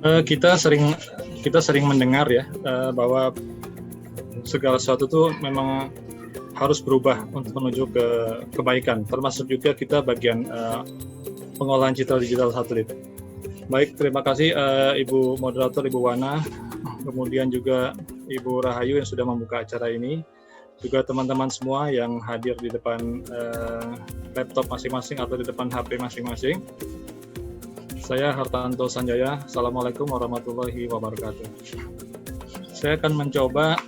Kita sering mendengar ya bahwa segala sesuatu itu memang harus berubah untuk menuju ke kebaikan, termasuk juga kita bagian pengolahan citra digital satelit. Baik, terima kasih Ibu Moderator, Ibu Wana, kemudian juga Ibu Rahayu yang sudah membuka acara ini, juga teman-teman semua yang hadir di depan laptop masing-masing atau di depan HP masing-masing. Saya Hartanto Sanjaya, Assalamualaikum warahmatullahi wabarakatuh. Saya akan mencoba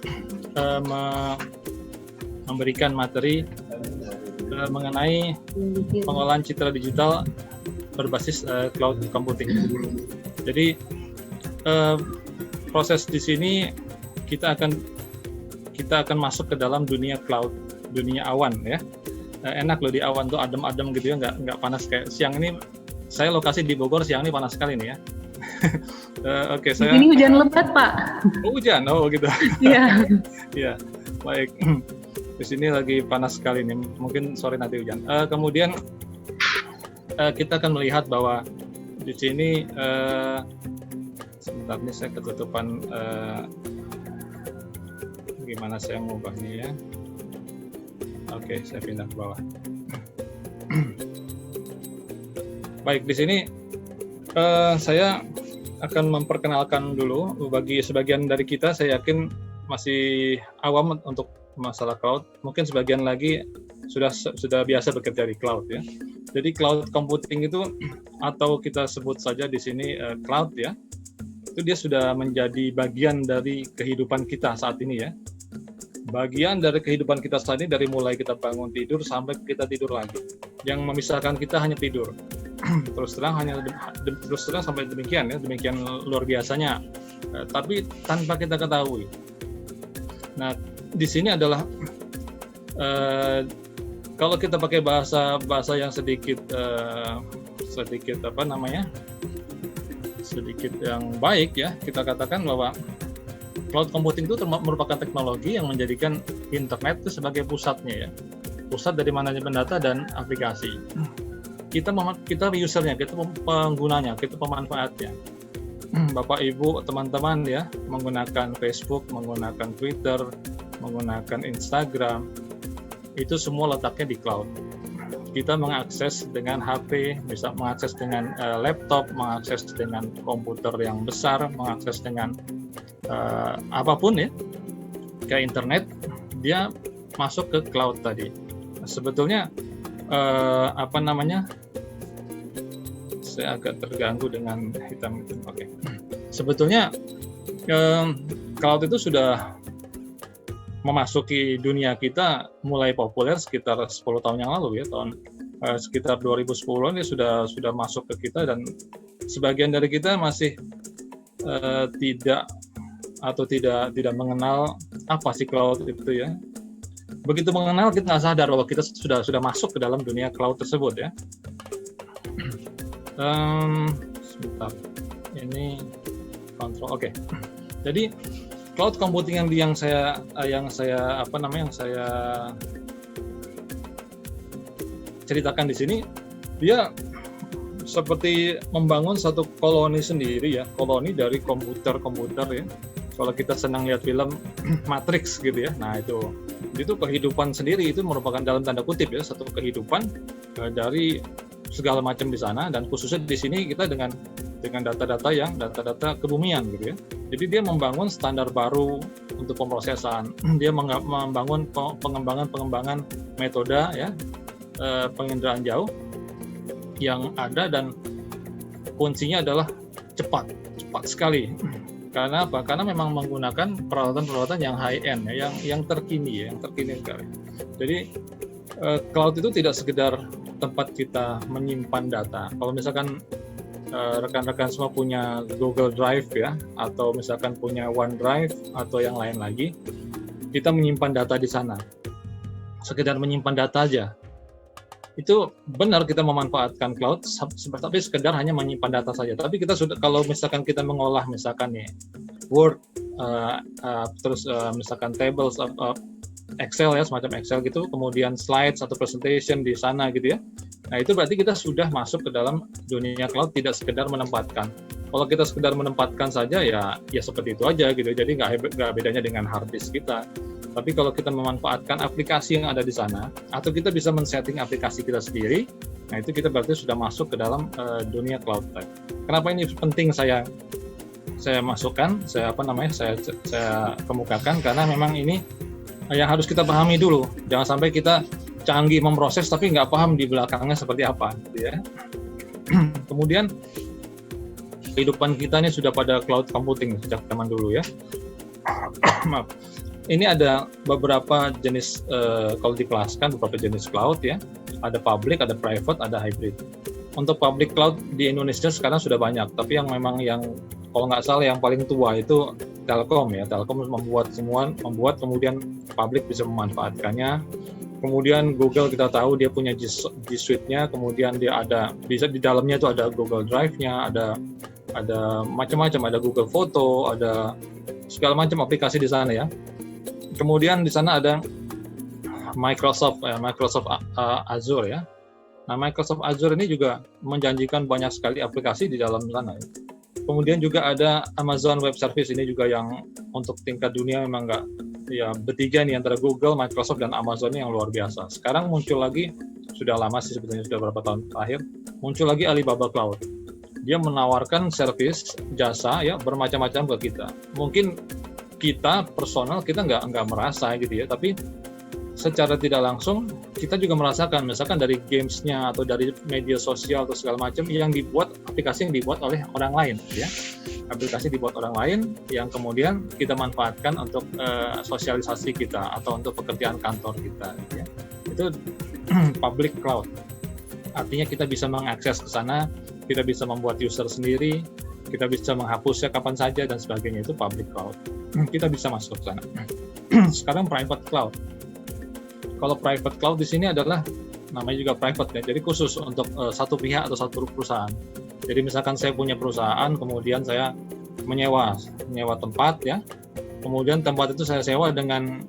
memberikan materi mengenai pengolahan citra digital berbasis cloud computing. Jadi proses di sini kita akan masuk ke dalam dunia cloud, dunia awan ya. Enak loh di awan tuh adem-adem gitu ya, nggak panas kayak siang ini. Saya lokasi di Bogor, siang ini panas sekali nih ya. Oke, saya. Ini hujan lebat, Pak. Oh, hujan, oh gitu. Iya. Iya, baik. Di sini lagi panas sekali nih. Mungkin sore nanti hujan. Kemudian kita akan melihat bahwa di sini sebentar nih saya ketutupan. Gimana saya mengubahnya ya? Oke, saya pindah ke bawah. Baik, di sini saya akan memperkenalkan dulu bagi sebagian dari kita. Saya yakin masih awam untuk masalah cloud. Mungkin sebagian lagi sudah biasa bekerja di cloud ya. Jadi cloud computing itu atau kita sebut saja di sini cloud ya. Itu dia sudah menjadi bagian dari kehidupan kita saat ini ya. Bagian dari kehidupan kita saat ini dari mulai kita bangun tidur sampai kita tidur lagi. Yang memisahkan kita hanya tidur. Terus terang sampai demikian ya, demikian luar biasanya. Tapi tanpa kita ketahui. Nah, di sini adalah kalau kita pakai bahasa yang sedikit sedikit yang baik ya, kita katakan bahwa cloud computing itu merupakan teknologi yang menjadikan internet itu sebagai pusatnya ya, pusat dari manajemen data dan aplikasi. Kita usernya, kita penggunanya, kita pemanfaatnya. Bapak Ibu teman-teman ya, menggunakan Facebook, menggunakan Twitter, menggunakan Instagram, itu semua letaknya di cloud. Kita mengakses dengan HP, bisa mengakses dengan laptop, mengakses dengan komputer yang besar, mengakses dengan apapun ya, ke internet, dia masuk ke cloud tadi. Sebetulnya saya agak terganggu dengan hitam itu. Oke. Sebetulnya cloud itu sudah memasuki dunia kita mulai populer sekitar 10 tahun yang lalu ya, sekitar 2010-an dia sudah masuk ke kita, dan sebagian dari kita masih tidak mengenal apa sih cloud itu ya. Begitu mengenal, kita nggak sadar bahwa kita sudah masuk ke dalam dunia cloud tersebut ya. Sebentar, ini kontrol. Oke. Jadi cloud computing yang saya ceritakan di sini, dia seperti membangun satu koloni sendiri ya, koloni dari komputer ya. Kalau kita senang lihat film Matrix gitu ya, nah itu kehidupan sendiri, itu merupakan dalam tanda kutip ya satu kehidupan dari segala macam di sana, dan khususnya di sini kita dengan data-data kebumian gitu ya. Jadi dia membangun standar baru untuk pemrosesan, dia membangun pengembangan metode ya, penginderaan jauh yang ada, dan kuncinya adalah cepat sekali. Karena apa? Karena memang menggunakan peralatan-peralatan yang high end ya, yang terkini sekali. Jadi cloud itu tidak sekedar tempat kita menyimpan data. Kalau misalkan rekan-rekan semua punya Google Drive ya, atau misalkan punya OneDrive atau yang lain lagi, kita menyimpan data di sana. Sekedar menyimpan data aja. Itu benar kita memanfaatkan cloud, tapi sekedar hanya menyimpan data saja. Tapi kita sudah, kalau misalkan kita mengolah misalkan nih Word, terus misalkan tables, Excel ya, semacam Excel gitu, kemudian slides atau presentation di sana gitu ya. Nah itu berarti kita sudah masuk ke dalam dunia cloud, tidak sekedar menempatkan. Kalau kita sekedar menempatkan saja ya seperti itu aja gitu. Jadi nggak bedanya dengan hard disk kita. Tapi kalau kita memanfaatkan aplikasi yang ada di sana, atau kita bisa men-setting aplikasi kita sendiri, nah itu kita berarti sudah masuk ke dalam dunia cloud tech. Kenapa ini penting saya masukkan, saya kemukakan, karena memang ini yang harus kita pahami dulu. Jangan sampai kita canggih memproses tapi nggak paham di belakangnya seperti apa, gitu ya. Kemudian kehidupan kita ini sudah pada cloud computing sejak zaman dulu ya. Maaf. Ini ada beberapa jenis, kalau dikelaskan beberapa jenis cloud ya. Ada public, ada private, ada hybrid. Untuk public cloud di Indonesia sekarang sudah banyak, tapi yang kalau nggak salah yang paling tua itu Telkom ya. Telkom membuat kemudian public bisa memanfaatkannya. Kemudian Google kita tahu dia punya G Suite-nya, kemudian dia bisa di dalamnya itu ada Google Drive-nya, ada macam-macam, ada Google Foto, ada segala macam aplikasi di sana ya. Kemudian di sana ada Microsoft Azure ya. Nah, Microsoft Azure ini juga menjanjikan banyak sekali aplikasi di dalam sana ya. Kemudian juga ada Amazon Web Service, ini juga yang untuk tingkat dunia memang nggak ya, bertiga nih antara Google, Microsoft dan Amazon yang luar biasa. Sekarang muncul lagi, sudah lama sih sebetulnya, sudah beberapa tahun terakhir, muncul lagi Alibaba Cloud. Dia menawarkan service jasa ya bermacam-macam ke kita. Mungkin kita personal kita nggak merasa gitu ya, tapi secara tidak langsung kita juga merasakan, misalkan dari gamesnya atau dari media sosial atau segala macam yang dibuat, aplikasi yang dibuat oleh orang lain ya, aplikasi dibuat orang lain yang kemudian kita manfaatkan untuk sosialisasi kita atau untuk pekerjaan kantor kita ya. Itu public cloud, artinya kita bisa mengakses ke sana, kita bisa membuat user sendiri, kita bisa menghapusnya kapan saja dan sebagainya. Itu public cloud, kita bisa masuk ke sana. Sekarang private cloud. Kalau private cloud di sini adalah namanya juga private ya, jadi khusus untuk satu pihak atau satu perusahaan. Jadi misalkan saya punya perusahaan, kemudian saya menyewa tempat ya, kemudian tempat itu saya sewa dengan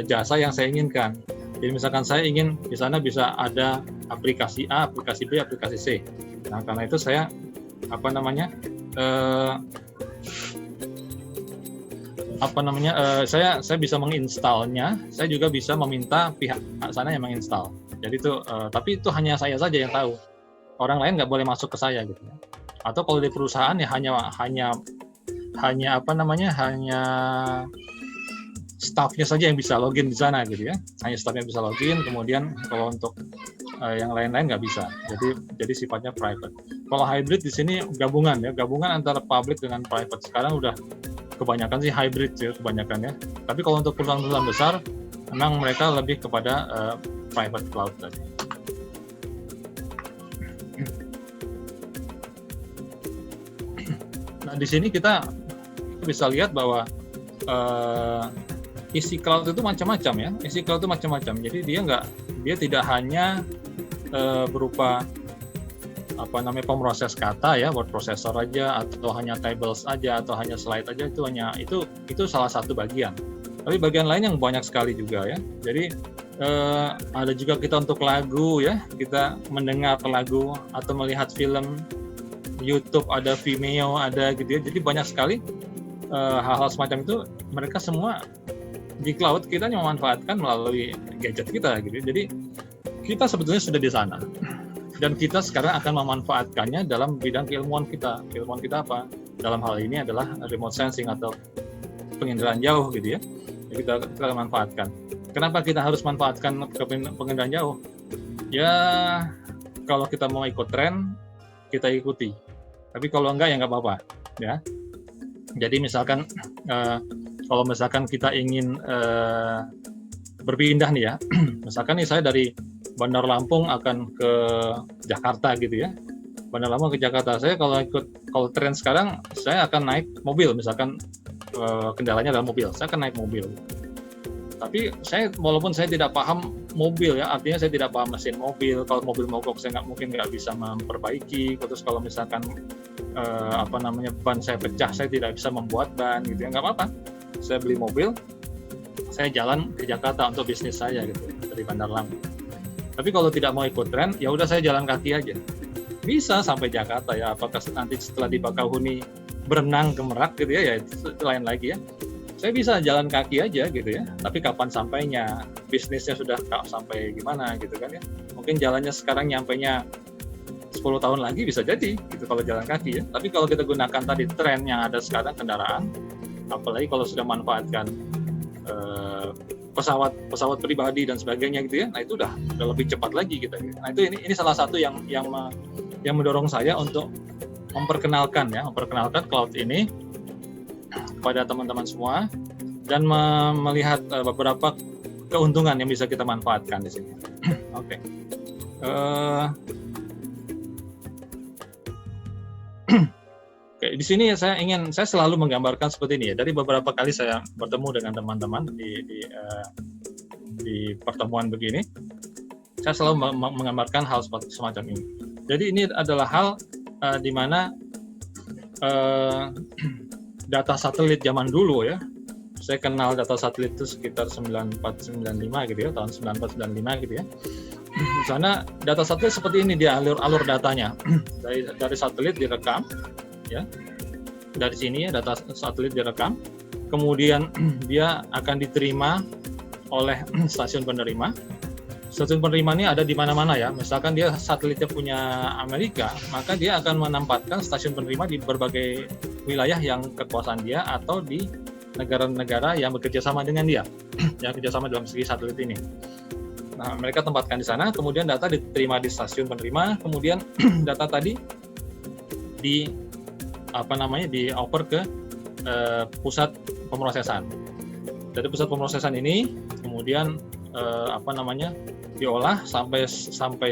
jasa yang saya inginkan. Jadi misalkan saya ingin di sana bisa ada aplikasi A, aplikasi B, aplikasi C. Nah, karena itu saya saya bisa menginstalnya, saya juga bisa meminta pihak sana yang menginstal. Jadi itu tapi itu hanya saya saja yang tahu, orang lain nggak boleh masuk ke saya gitu ya. Atau kalau di perusahaan ya hanya staffnya saja yang bisa login di sana gitu ya, hanya staffnya bisa login. Kemudian kalau untuk yang lain-lain nggak bisa, jadi sifatnya private. Kalau hybrid di sini gabungan antara public dengan private. Sekarang udah kebanyakan sih hybrid ya kebanyakan ya. Tapi kalau untuk perusahaan-perusahaan besar, memang mereka lebih kepada private cloud tadi. Nah, di sini kita bisa lihat bahwa isi cloud itu macam-macam ya. Isi cloud itu macam-macam. Jadi dia tidak hanya berupa pemroses kata ya, word processor aja, atau hanya tables aja, atau hanya slide aja. Itu salah satu bagian. Tapi bagian lain yang banyak sekali juga ya. Jadi ada juga kita untuk lagu ya, kita mendengar lagu atau melihat film, YouTube ada, Vimeo ada gitu ya. Jadi banyak sekali hal-hal semacam itu, mereka semua di cloud kita memanfaatkan melalui gadget kita gitu. Jadi kita sebetulnya sudah di sana. Dan kita sekarang akan memanfaatkannya dalam bidang keilmuan kita. Keilmuan kita apa? Dalam hal ini adalah remote sensing atau penginderaan jauh gitu ya. Jadi kita manfaatkan. Kenapa kita harus manfaatkan penginderaan jauh? Ya kalau kita mau ikut tren, kita ikuti. Tapi kalau enggak ya nggak apa-apa ya. Jadi misalkan kalau misalkan kita ingin berpindah nih ya, misalkan nih saya dari Bandar Lampung akan ke Jakarta gitu ya. Bandar Lampung ke Jakarta. Saya kalau tren sekarang saya akan naik mobil, misalkan kendalanya adalah mobil. Saya akan naik mobil. Tapi walaupun saya tidak paham mobil ya, artinya saya tidak paham mesin mobil. Kalau mobil mogok saya mungkin nggak bisa memperbaiki. Terus kalau misalkan ban saya pecah, saya tidak bisa membuat ban gitu ya, nggak apa-apa. Saya beli mobil, saya jalan ke Jakarta untuk bisnis saya gitu dari Bandar Lampung. Tapi kalau tidak mau ikut tren, ya udah saya jalan kaki aja. Bisa sampai Jakarta ya. Apakah nanti setelah di Bakauheni berenang ke Merak gitu ya, ya itu lain lagi ya. Saya bisa jalan kaki aja gitu ya. Tapi kapan sampainya? Bisnisnya sudah sampai gimana gitu kan ya. Mungkin jalannya sekarang nyampainya 10 tahun lagi bisa jadi gitu kalau jalan kaki ya. Tapi kalau kita gunakan tadi tren yang ada sekarang kendaraan, apalagi kalau sudah manfaatkan pesawat pribadi dan sebagainya gitu ya, nah itu udah lebih cepat lagi kita gitu. Nah itu ini salah satu yang mendorong saya untuk memperkenalkan cloud ini kepada teman-teman semua dan melihat beberapa keuntungan yang bisa kita manfaatkan di sini. Oke. Oke, di sini saya selalu menggambarkan seperti ini ya. Dari beberapa kali saya bertemu dengan teman-teman di pertemuan begini, saya selalu menggambarkan hal semacam ini. Jadi ini adalah hal di mana data satelit zaman dulu ya. Saya kenal data satelit itu sekitar 9495 gitu ya, tahun 9495 gitu ya. Di sana data satelit seperti ini, dia alur datanya. Dari satelit direkam ya. Dari sini ya data satelit direkam. Kemudian dia akan diterima oleh stasiun penerima. Stasiun penerima ini ada di mana-mana ya. Misalkan dia satelitnya punya Amerika, maka dia akan menempatkan stasiun penerima di berbagai wilayah yang kekuasaan dia atau di negara-negara yang bekerja sama dengan dia, yang kerjasama dalam segi satelit ini. Nah, mereka tempatkan di sana, kemudian data diterima di stasiun penerima, kemudian data tadi dioper ke pusat pemrosesan. Dari pusat pemrosesan ini kemudian diolah sampai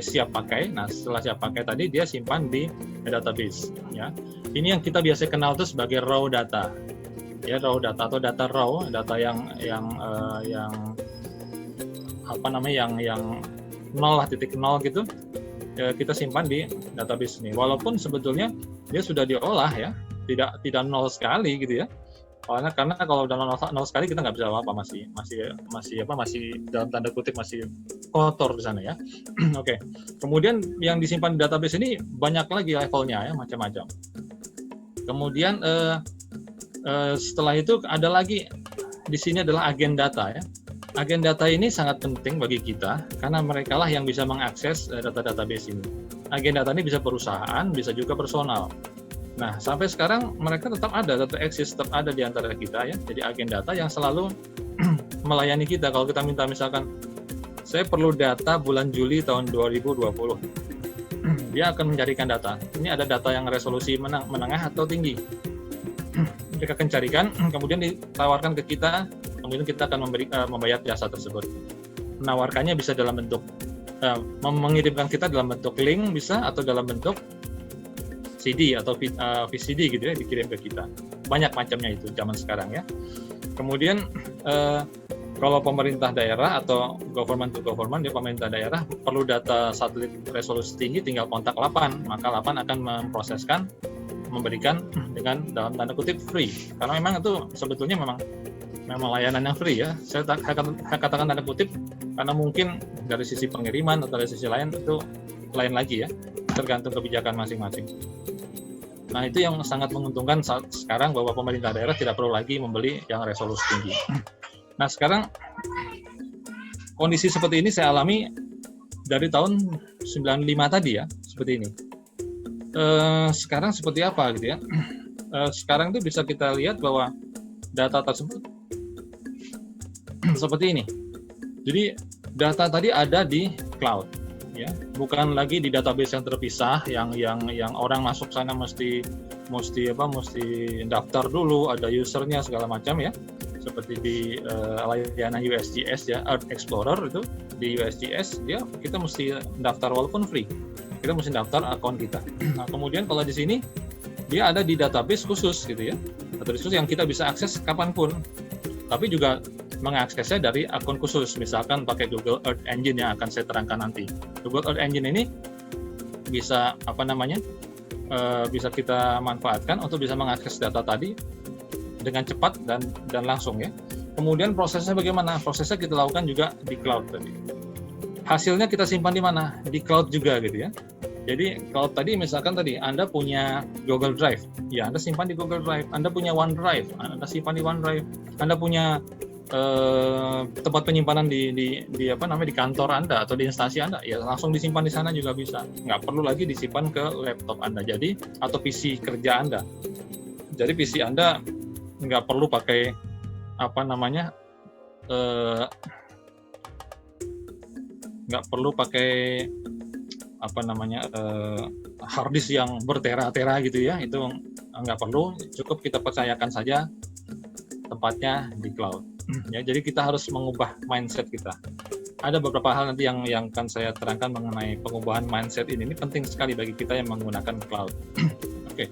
siap pakai. Nah, setelah siap pakai tadi dia simpan di database ya. Ini yang kita biasa kenal itu sebagai raw data. Ya, raw data atau data raw, data yang 0.0 gitu. Ya, kita simpan di database ini. Walaupun sebetulnya dia sudah diolah ya, tidak nol sekali gitu ya. Karena kalau udah nol sekali kita nggak bisa apa-apa, masih dalam tanda kutip masih kotor di sana ya. Oke. Kemudian yang disimpan di database ini banyak lagi levelnya ya, macam-macam. Kemudian setelah itu ada lagi di sini adalah agen data ya. Agen data ini sangat penting bagi kita karena mereka lah yang bisa mengakses data-database ini. Agen data ini bisa perusahaan, bisa juga personal. Nah, sampai sekarang mereka tetap eksis, tetap ada di antara kita ya. Jadi agen data yang selalu melayani kita. Kalau kita minta misalkan, saya perlu data bulan Juli tahun 2020. Dia akan mencarikan data. Ini ada data yang resolusi menengah atau tinggi. Mereka akan carikan, kemudian ditawarkan ke kita, kemudian kita akan membayar jasa tersebut. Menawarkannya bisa dalam bentuk, mengirimkan kita dalam bentuk link bisa, atau dalam bentuk CD atau VCD gitu ya, dikirim ke kita. Banyak macamnya itu zaman sekarang ya. Kemudian kalau pemerintah daerah atau government to government, ya pemerintah daerah perlu data satelit resolusi tinggi, tinggal kontak LAPAN, maka LAPAN akan memproseskan, memberikan dengan dalam tanda kutip free. Karena memang itu sebetulnya memang layanan yang free ya. Saya katakan tanda kutip karena mungkin dari sisi pengiriman atau dari sisi lain itu lain lagi ya, tergantung kebijakan masing-masing. Nah, itu yang sangat menguntungkan saat sekarang bahwa pemerintah daerah tidak perlu lagi membeli yang resolusi tinggi. Nah, sekarang kondisi seperti ini saya alami dari tahun 95 tadi ya, seperti ini. Sekarang seperti apa gitu ya? Sekarang itu bisa kita lihat bahwa data tersebut seperti ini. Jadi data tadi ada di cloud, ya, bukan lagi di database yang terpisah, yang orang masuk sana mesti daftar dulu, ada usernya segala macam ya. Seperti di layanan USGS ya, Earth Explorer itu di USGS kita mesti daftar walaupun free. Kita mesti daftar akun kita. Nah, kemudian kalau di sini dia ada di database khusus gitu ya, database khusus yang kita bisa akses kapanpun. Tapi juga mengaksesnya dari akun khusus, misalkan pakai Google Earth Engine yang akan saya terangkan nanti. Google Earth Engine ini bisa bisa kita manfaatkan untuk bisa mengakses data tadi dengan cepat dan langsung ya. Kemudian prosesnya bagaimana? Prosesnya kita lakukan juga di cloud tadi. Hasilnya kita simpan di mana? Di cloud juga gitu ya. Jadi kalau tadi misalkan tadi Anda punya Google Drive, ya Anda simpan di Google Drive. Anda punya OneDrive, Anda simpan di OneDrive. Anda punya tempat penyimpanan di apa namanya di kantor Anda atau di instansi Anda, ya langsung disimpan di sana juga bisa. Nggak perlu lagi disimpan ke laptop Anda jadi atau PC kerja Anda. Jadi PC Anda nggak perlu pakai apa namanya nggak perlu pakai apa namanya harddisk yang bertera-tera gitu ya, itu nggak perlu, cukup kita percayakan saja tempatnya di cloud. Ya, jadi kita harus mengubah mindset kita. Ada beberapa hal nanti yang akan saya terangkan mengenai pengubahan mindset ini penting sekali bagi kita yang menggunakan cloud. Oke,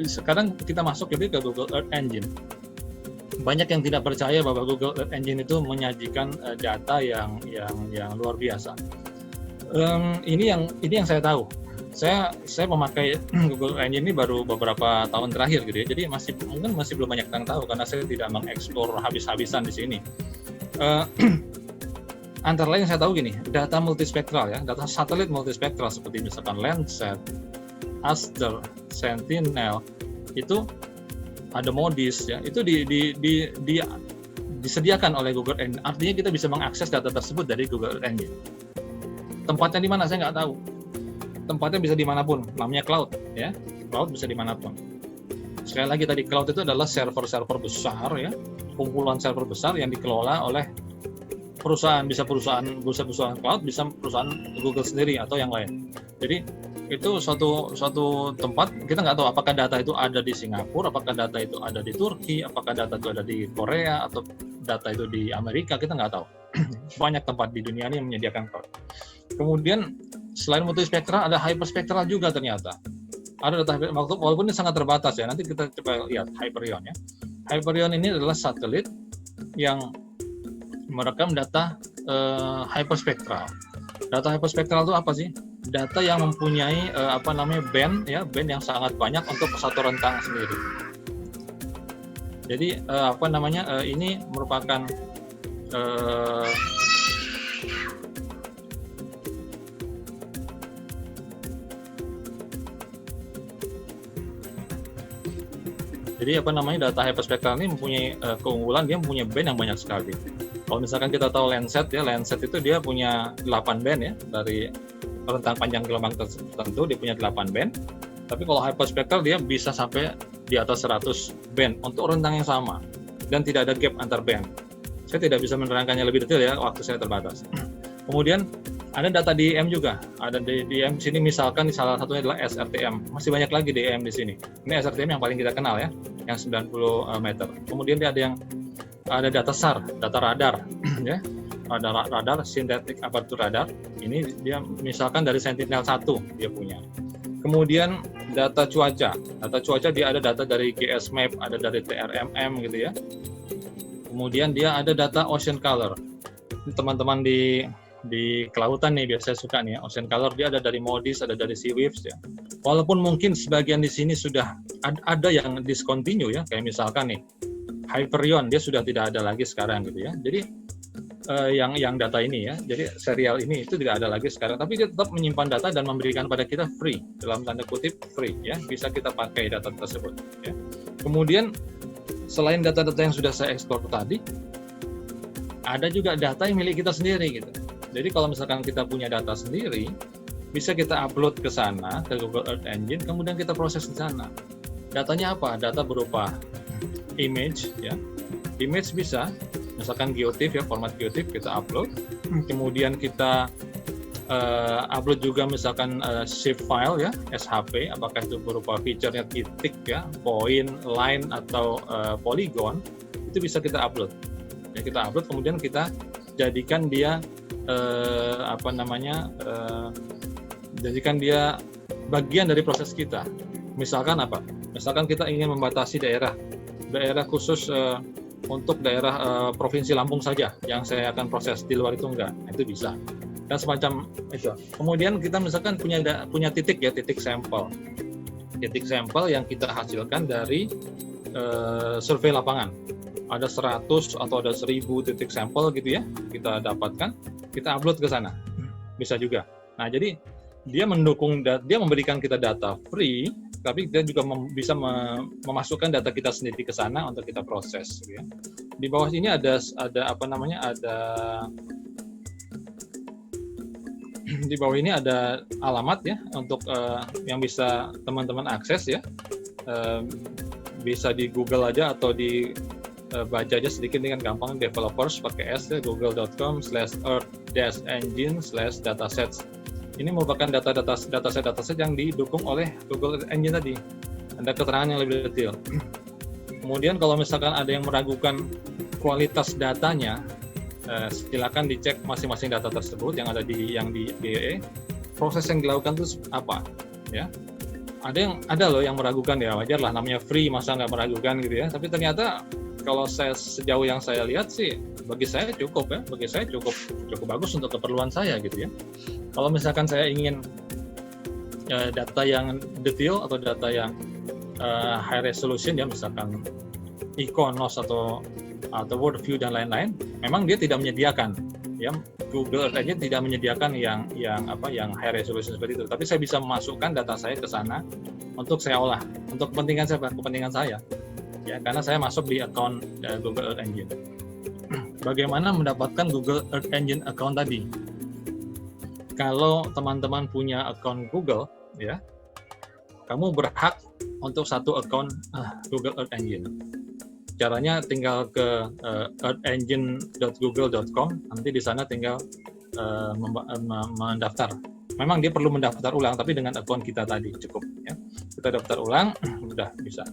sekarang kita masuk lebih ke Google Earth Engine. Banyak yang tidak percaya bahwa Google Earth Engine itu menyajikan data yang luar biasa. Ini yang saya tahu. Saya memakai Google Engine ini baru beberapa tahun terakhir gitu ya. Jadi mungkin masih belum banyak yang tahu karena saya tidak mengeksplor habis-habisan di sini. Antara lain saya tahu gini, data multispektral ya, data satelit multispektral seperti misalkan Landsat, Aster, Sentinel itu ada MODIS ya, itu disediakan oleh Google Engine. Artinya kita bisa mengakses data tersebut dari Google Engine. Tempatnya di mana saya nggak tahu. Tempatnya bisa dimanapun, namanya cloud ya, cloud bisa dimanapun. Sekali lagi tadi cloud itu adalah server-server besar ya, kumpulan server besar yang dikelola oleh perusahaan, bisa perusahaan cloud, bisa perusahaan Google sendiri atau yang lain. Jadi itu suatu tempat, kita nggak tahu apakah data itu ada di Singapura, apakah data itu ada di Turki, apakah data itu ada di Korea atau data itu di Amerika, kita nggak tahu. Banyak tempat di dunia ini yang menyediakan cloud. Kemudian selain multispektral ada hyperspektral juga ternyata. Ada data walaupun ini sangat terbatas ya. Nanti kita coba lihat Hyperion ya. Hyperion ini adalah satelit yang merekam data hyperspektral. Data hyperspektral itu apa sih? Data yang mempunyai band yang sangat banyak untuk satu rentang sendiri. Jadi ini merupakan Jadi data hyperspektral ini mempunyai keunggulan, dia mempunyai band yang banyak sekali. Kalau misalkan kita tahu Landsat ya, Landsat itu dia punya 8 band ya, dari rentang panjang gelombang tertentu dia punya 8 band. Tapi kalau hyperspektral dia bisa sampai di atas 100 band untuk rentang yang sama dan tidak ada gap antar band. Saya tidak bisa menerangkannya lebih detail ya, waktu saya terbatas. Kemudian ada data DEM juga. Ada DEM di sini misalkan salah satunya adalah SRTM. Masih banyak lagi DEM di sini. Ini SRTM yang paling kita kenal ya, yang 90 meter. Kemudian dia ada data SAR, data radar ya. Ada radar, synthetic aperture radar. Ini dia misalkan dari Sentinel-1 dia punya. Kemudian data cuaca. Data cuaca dia ada data dari GSMAP, ada dari TRMM gitu ya. Kemudian dia ada data ocean color. Ini teman-teman di kelautan nih biasanya suka nih ya, ocean color dia ada dari MODIS, ada dari SeaWaves ya. Walaupun mungkin sebagian di sini sudah ada yang discontinue ya, kayak misalkan nih Hyperion dia sudah tidak ada lagi sekarang gitu ya. Jadi yang data ini ya, jadi serial ini itu tidak ada lagi sekarang, tapi dia tetap menyimpan data dan memberikan pada kita free, dalam tanda kutip free ya, bisa kita pakai data tersebut ya. Kemudian selain data-data yang sudah saya eksplor tadi, ada juga data yang milik kita sendiri gitu. Jadi kalau misalkan kita punya data sendiri, bisa kita upload ke sana, ke Google Earth Engine, kemudian kita proses di sana. Datanya apa? Data berupa image ya. Image bisa, misalkan GeoTIFF ya, format GeoTIFF kita upload. Kemudian kita upload juga misalkan shape file ya, SHP, apakah itu berupa feature-nya titik ya, point, line atau polygon, itu bisa kita upload. Ya, kita upload kemudian kita jadikan dia jadikan dia bagian dari proses kita. Misalkan apa? Misalkan kita ingin membatasi daerah khusus untuk daerah provinsi Lampung saja yang saya akan proses, di luar itu enggak. Itu bisa. Dan semacam itu. Kemudian kita misalkan punya titik ya, titik sampel. Titik sampel yang kita hasilkan dari survei lapangan. Ada 100 atau ada 1000 titik sampel gitu ya, kita dapatkan, kita upload ke sana. Bisa juga. Nah, jadi dia memberikan kita data free, tapi dia juga bisa memasukkan data kita sendiri ke sana untuk kita proses. Ya. Di bawah ini ada di bawah ini ada alamat ya untuk yang bisa teman-teman akses ya. Bisa di Google aja atau baca aja sedikit dengan gampang, developers pakai S ya, google.com/earth-engine/datasets. Ini merupakan dataset yang didukung oleh Google Earth Engine tadi. Ada keterangan yang lebih detail. Kemudian kalau misalkan ada yang meragukan kualitas datanya, silakan dicek masing-masing data tersebut yang ada di DEE. Proses yang dilakukan itu apa? Ya. Ada loh yang meragukan, ya wajar lah, namanya free, masa nggak meragukan gitu ya. Tapi ternyata kalau sejauh yang saya lihat sih, bagi saya cukup bagus untuk keperluan saya gitu ya. Kalau misalkan saya ingin data yang detail atau data yang high resolution ya, misalkan Iconos atau Worldview dan lain-lain, memang dia tidak menyediakan ya. Google Earth Engine tidak menyediakan yang high resolution seperti itu. Tapi saya bisa memasukkan data saya ke sana untuk saya olah untuk kepentingan saya. Ya, karena saya masuk di account Google Earth Engine. Bagaimana mendapatkan Google Earth Engine account tadi? Kalau teman-teman punya account Google, ya, kamu berhak untuk satu account Google Earth Engine. Caranya tinggal ke earthengine.google.com, nanti di sana tinggal mendaftar. Memang dia perlu mendaftar ulang, tapi dengan account kita tadi cukup. Ya. Kita daftar ulang, udah bisa.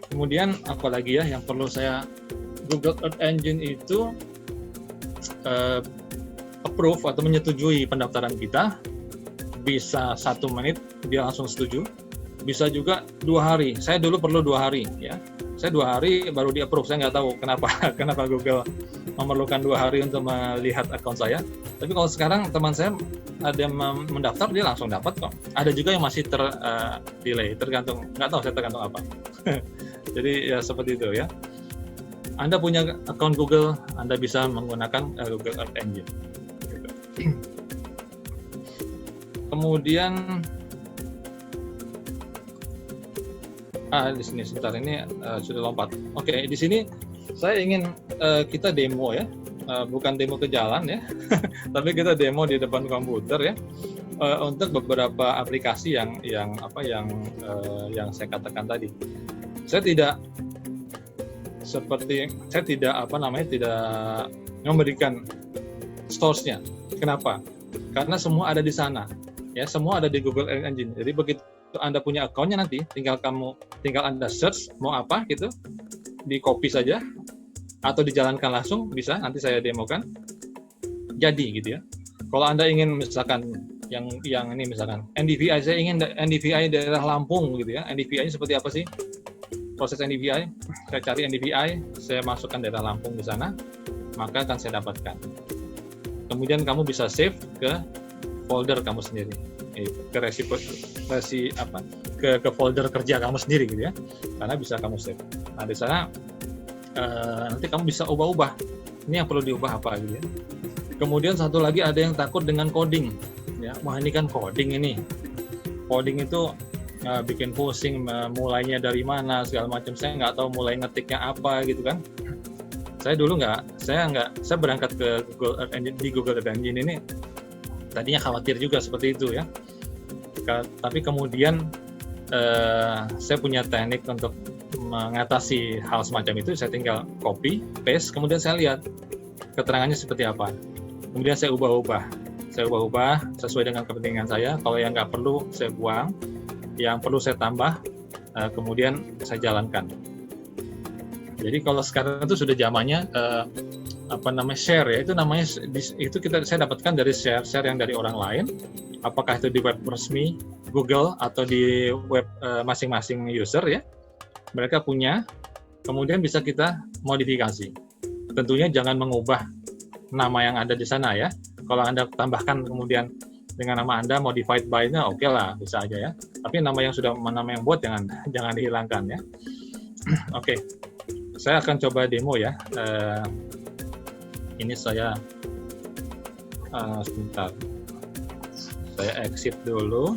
Kemudian apalagi ya yang perlu saya, Google Earth Engine itu approve atau menyetujui pendaftaran kita, bisa 1 menit dia langsung setuju, bisa juga 2 hari. Saya dulu perlu 2 hari ya. Saya 2 hari baru di approve. Saya nggak tahu kenapa Google memerlukan 2 hari untuk melihat akun saya. Tapi kalau sekarang teman saya ada yang mendaftar, dia langsung dapat kok. Ada juga yang masih delay, nggak tahu saya tergantung apa. Jadi ya seperti itu ya. Anda punya akun Google, Anda bisa menggunakan Google Earth Engine. Gitu. Kemudian di sini sebentar, ini sudah lompat. Oke, di sini saya ingin kita demo ya, bukan demo ke jalan ya, tapi kita demo di depan komputer ya, untuk beberapa aplikasi yang saya katakan tadi. Saya tidak memberikan source-nya. Kenapa? Karena semua ada di sana. Ya, semua ada di Google Earth Engine. Jadi begitu Anda punya akunnya, nanti tinggal Anda search mau apa gitu, di copy saja atau dijalankan langsung, bisa, nanti saya demokan. Jadi gitu ya. Kalau Anda ingin misalkan yang ini misalkan NDVI, saya ingin NDVI daerah Lampung gitu ya. NDVI-nya seperti apa sih? Proses NDVI, saya cari NDVI, saya masukkan daerah Lampung di sana, maka akan saya dapatkan. Kemudian kamu bisa save ke folder kamu sendiri, ke folder kerja kamu sendiri gitu ya, karena bisa kamu save. Nah di sana nanti kamu bisa ubah-ubah, ini yang perlu diubah apa gitu ya. Kemudian satu lagi, ada yang takut dengan coding ya, wah ini kan coding itu bikin pusing, mulainya dari mana segala macam, saya nggak tahu mulai ngetiknya apa gitu kan. Saya berangkat ke Google Earth Engine, di Google Earth Engine ini tadinya khawatir juga seperti itu ya. Tapi kemudian saya punya teknik untuk mengatasi hal semacam itu. Saya tinggal copy, paste, kemudian saya lihat keterangannya seperti apa. Kemudian saya ubah-ubah sesuai dengan kepentingan saya. Kalau yang nggak perlu saya buang, yang perlu saya tambah, kemudian saya jalankan. Jadi kalau sekarang itu sudah zamannya share ya, saya dapatkan dari share yang dari orang lain, apakah itu di web resmi Google atau di web masing-masing user ya, mereka punya, kemudian bisa kita modifikasi. Tentunya jangan mengubah nama yang ada di sana ya. Kalau Anda tambahkan kemudian dengan nama Anda modified by-nya, oke lah, bisa aja ya. Tapi nama yang buat jangan dihilangkan ya. Oke. Saya akan coba demo ya. Ini saya sebentar. Saya exit dulu.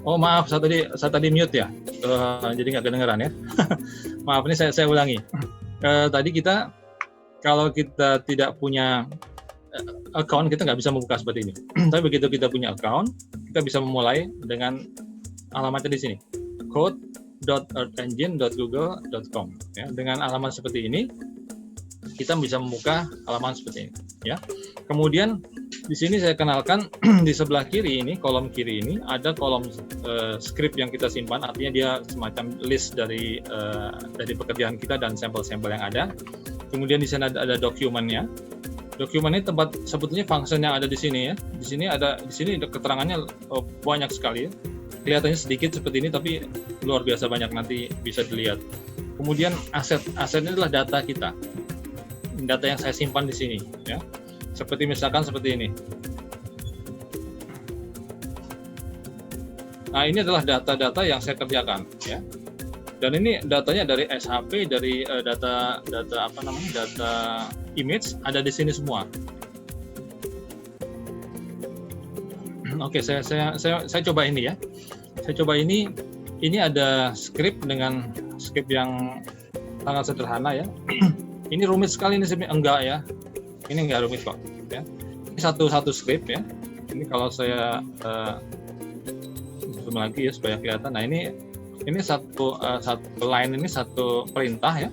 Oh maaf, saya tadi mute ya, jadi nggak kedengeran ya. Maaf, ini saya ulangi. Tadi kita kalau kita tidak punya account, kita nggak bisa membuka seperti ini. Tapi begitu kita punya account, kita bisa memulai dengan alamatnya di sini, code.earthengine.google.com. Ya, dengan alamat seperti ini, kita bisa membuka halaman seperti ini. Ya. Kemudian di sini saya kenalkan di sebelah kiri ini, kolom kiri ini ada kolom script yang kita simpan, artinya dia semacam list dari pekerjaan kita dan sampel-sampel yang ada. Kemudian di sana ada dokumennya. Dokumen ini tempat sebetulnya function yang ada di sini ya. Di sini keterangannya banyak sekali ya. Kelihatannya sedikit seperti ini tapi luar biasa banyak, nanti bisa dilihat. Kemudian asetnya adalah data kita. Data yang saya simpan di sini ya. Seperti misalkan seperti ini. Nah, ini adalah data-data yang saya kerjakan ya. Dan ini datanya dari SHP, dari data image ada di sini semua. Oke, saya coba ini ya. Saya coba ini ada script dengan script yang sangat sederhana ya. Ini rumit sekali ini sebenarnya, enggak ya. Ini enggak rumit kok ya. Ini satu script ya. Ini kalau saya zoom lagi ya supaya kelihatan. Nah, ini satu line, ini satu perintah ya.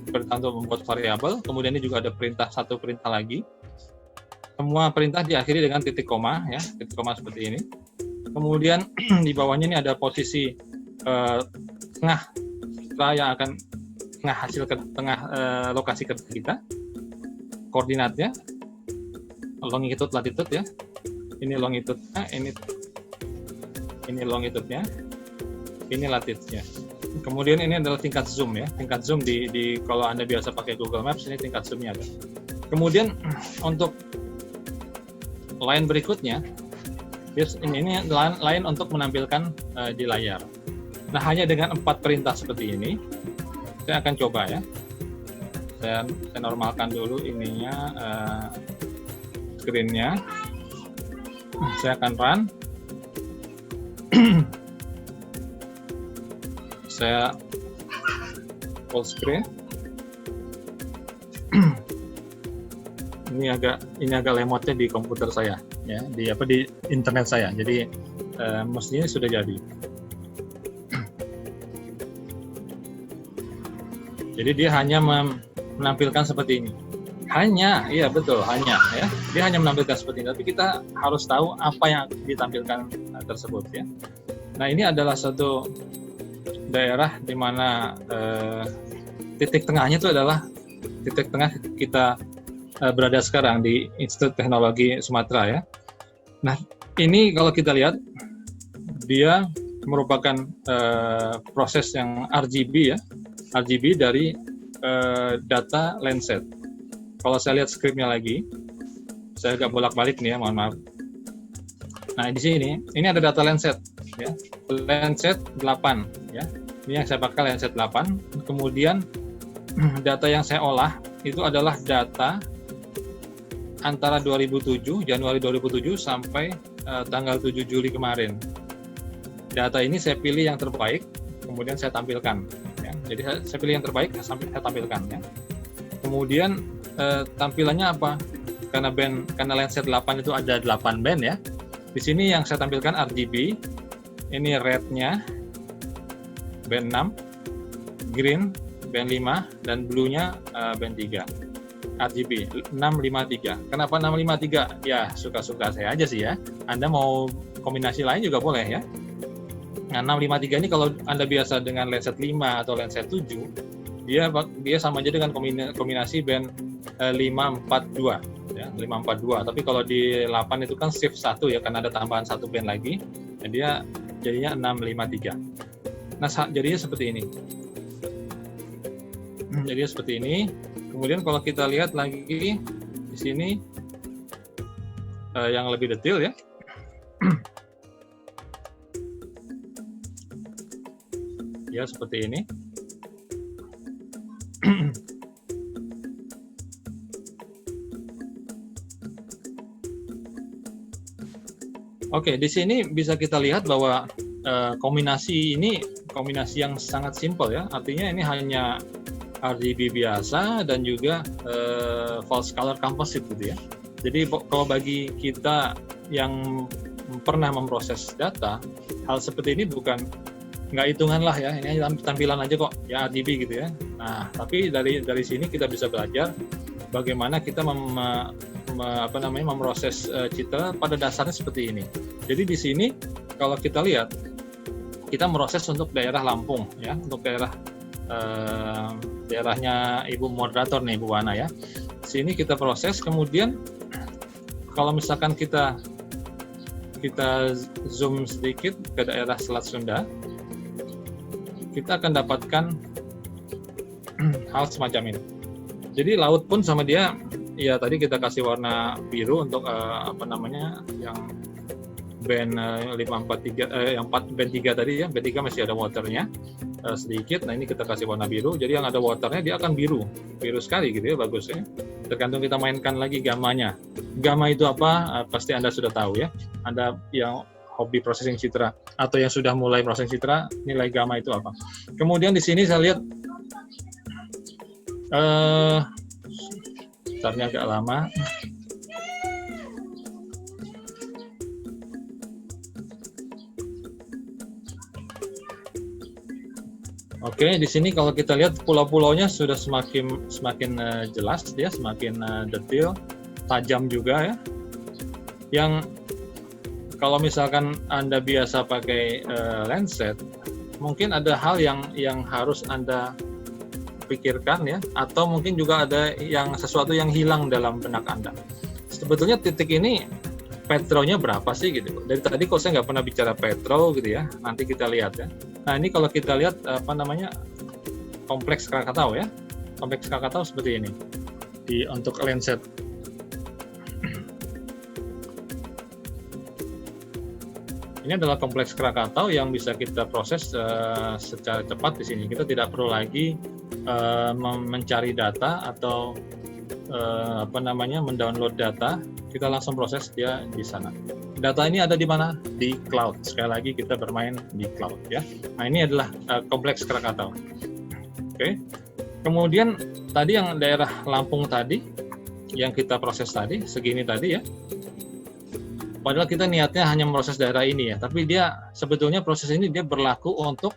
Perintah untuk membuat variabel. Kemudian ini juga ada satu perintah lagi. Semua perintah diakhiri dengan titik koma ya, titik koma seperti ini. Kemudian di bawahnya ini ada posisi tengah yang akan lokasi kerja kita, koordinatnya, longitude, latitude ya. Ini longitude-nya, ini longitude-nya, ini latitude-nya. Kemudian ini adalah tingkat zoom ya, tingkat zoom di kalau Anda biasa pakai Google Maps, ini tingkat zoom-nya ada. Kemudian untuk line berikutnya, ini line untuk menampilkan di layar. Nah, hanya dengan 4 perintah seperti ini, saya akan coba ya. Saya normalkan dulu ininya, screen-nya. Saya akan run. Saya full screen. Ini agak lemotnya di komputer saya ya, di internet saya. Jadi mestinya sudah jadi. Jadi dia hanya menampilkan seperti ini. Hanya, iya betul, hanya ya. Dia hanya menampilkan seperti ini, tapi kita harus tahu apa yang ditampilkan tersebut ya. Nah, ini adalah satu daerah di mana titik tengahnya itu adalah titik tengah kita berada sekarang di Institut Teknologi Sumatera ya. Nah, ini kalau kita lihat dia merupakan proses yang RGB ya, RGB dari data Landsat. Kalau saya lihat skripnya lagi, saya agak bolak-balik nih ya, mohon maaf. Nah, di sini ini ada data Landsat ya, Landsat 8 ya. Ini yang saya pakai Landsat 8. Kemudian data yang saya olah itu adalah data antara Januari 2007 sampai tanggal 7 Juli kemarin. Data ini saya pilih yang terbaik, kemudian saya tampilkan. Ya. Jadi saya pilih yang terbaik sampai saya tampilkan. Ya. Kemudian tampilannya apa? Karena Landsat 8 itu ada 8 band ya. Di sini yang saya tampilkan RGB, ini red-nya, band 6, green band 5, dan blue-nya band 3. RGB 653. Kenapa 653? Ya, suka-suka saya aja sih ya. Anda mau kombinasi lain juga boleh ya. Nah, 653 ini kalau Anda biasa dengan lenset 5 atau lenset 7, dia sama aja dengan kombinasi band 542 ya, 542. Tapi kalau di 8 itu kan shift 1 ya, karena ada tambahan satu band lagi. Dan dia jadinya 653. Nah, jadinya seperti ini. Jadinya seperti ini. Kemudian kalau kita lihat lagi di sini yang lebih detail ya. Ya, seperti ini. Oke, di sini bisa kita lihat bahwa kombinasi ini kombinasi yang sangat simpel ya. Artinya ini hanya RGB biasa dan juga false color composite gitu ya. Jadi kalau bagi kita yang pernah memproses data, hal seperti ini nggak hitungan lah ya, ini tampilan aja kok ya, RGB gitu ya. Nah, tapi dari sini kita bisa belajar bagaimana kita memproses citra pada dasarnya seperti ini. Jadi di sini kalau kita lihat, kita meroses untuk daerah Lampung ya, untuk daerahnya Ibu moderator nih, Ibu Wana ya. Sini kita proses, kemudian kalau misalkan kita zoom sedikit ke daerah Selat Sunda, kita akan dapatkan hal semacam ini. Jadi laut pun sama dia, ya tadi kita kasih warna biru untuk yang band 543, yang band 3 tadi ya, band 3 masih ada waternya sedikit. Nah, ini kita kasih warna biru, jadi yang ada waternya dia akan biru sekali gitu ya, bagus ya. Tergantung kita mainkan lagi gamanya. Gamma itu apa? Pasti Anda sudah tahu ya. Anda yang hobi processing citra atau yang sudah mulai processing citra, nilai gamma itu apa. Kemudian di sini saya lihat startnya agak lama. Oke, di sini kalau kita lihat pulau-pulaunya sudah semakin jelas dia, semakin detail, tajam juga ya. Yang kalau misalkan Anda biasa pakai lenset, mungkin ada hal yang harus Anda pikirkan ya, atau mungkin juga ada sesuatu yang hilang dalam benak Anda. Sebetulnya titik ini petronya berapa sih gitu? Dari tadi kok saya nggak pernah bicara petro gitu ya. Nanti kita lihat ya. Nah, ini kalau kita lihat kompleks Krakatau ya. Kompleks Krakatau seperti ini. Untuk lenset. Ini adalah kompleks Krakatau yang bisa kita proses secara cepat di sini. Kita tidak perlu lagi mencari data atau mendownload data. Kita langsung proses dia di sana. Data ini ada di mana? Di cloud. Sekali lagi kita bermain di cloud ya. Nah, ini adalah kompleks Krakatau. Oke. Kemudian tadi yang daerah Lampung tadi yang kita proses tadi segini tadi ya. Padahal kita niatnya hanya memproses daerah ini ya, tapi dia sebetulnya proses ini dia berlaku untuk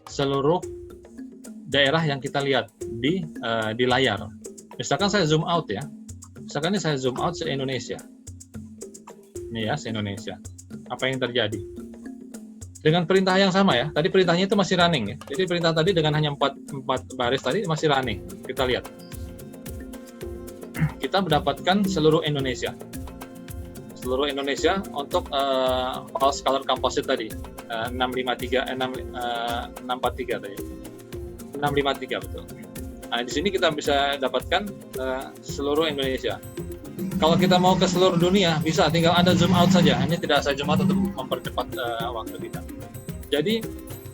seluruh daerah yang kita lihat di layar. Misalkan saya zoom out ya. Misalkan ini saya zoom out se-Indonesia. Ini ya, se-Indonesia. Apa yang terjadi? Dengan perintah yang sama ya. Tadi perintahnya itu masih running ya. Jadi perintah tadi dengan hanya 4 baris tadi masih running. Kita lihat. Kita mendapatkan seluruh Indonesia. Seluruh Indonesia untuk false color composite tadi. 643 tadi. 653 betul. Nah, di sini kita bisa dapatkan seluruh Indonesia. Kalau kita mau ke seluruh dunia, bisa tinggal Anda zoom out saja. Ini tidak saya zoom out untuk mempercepat waktu kita. Jadi,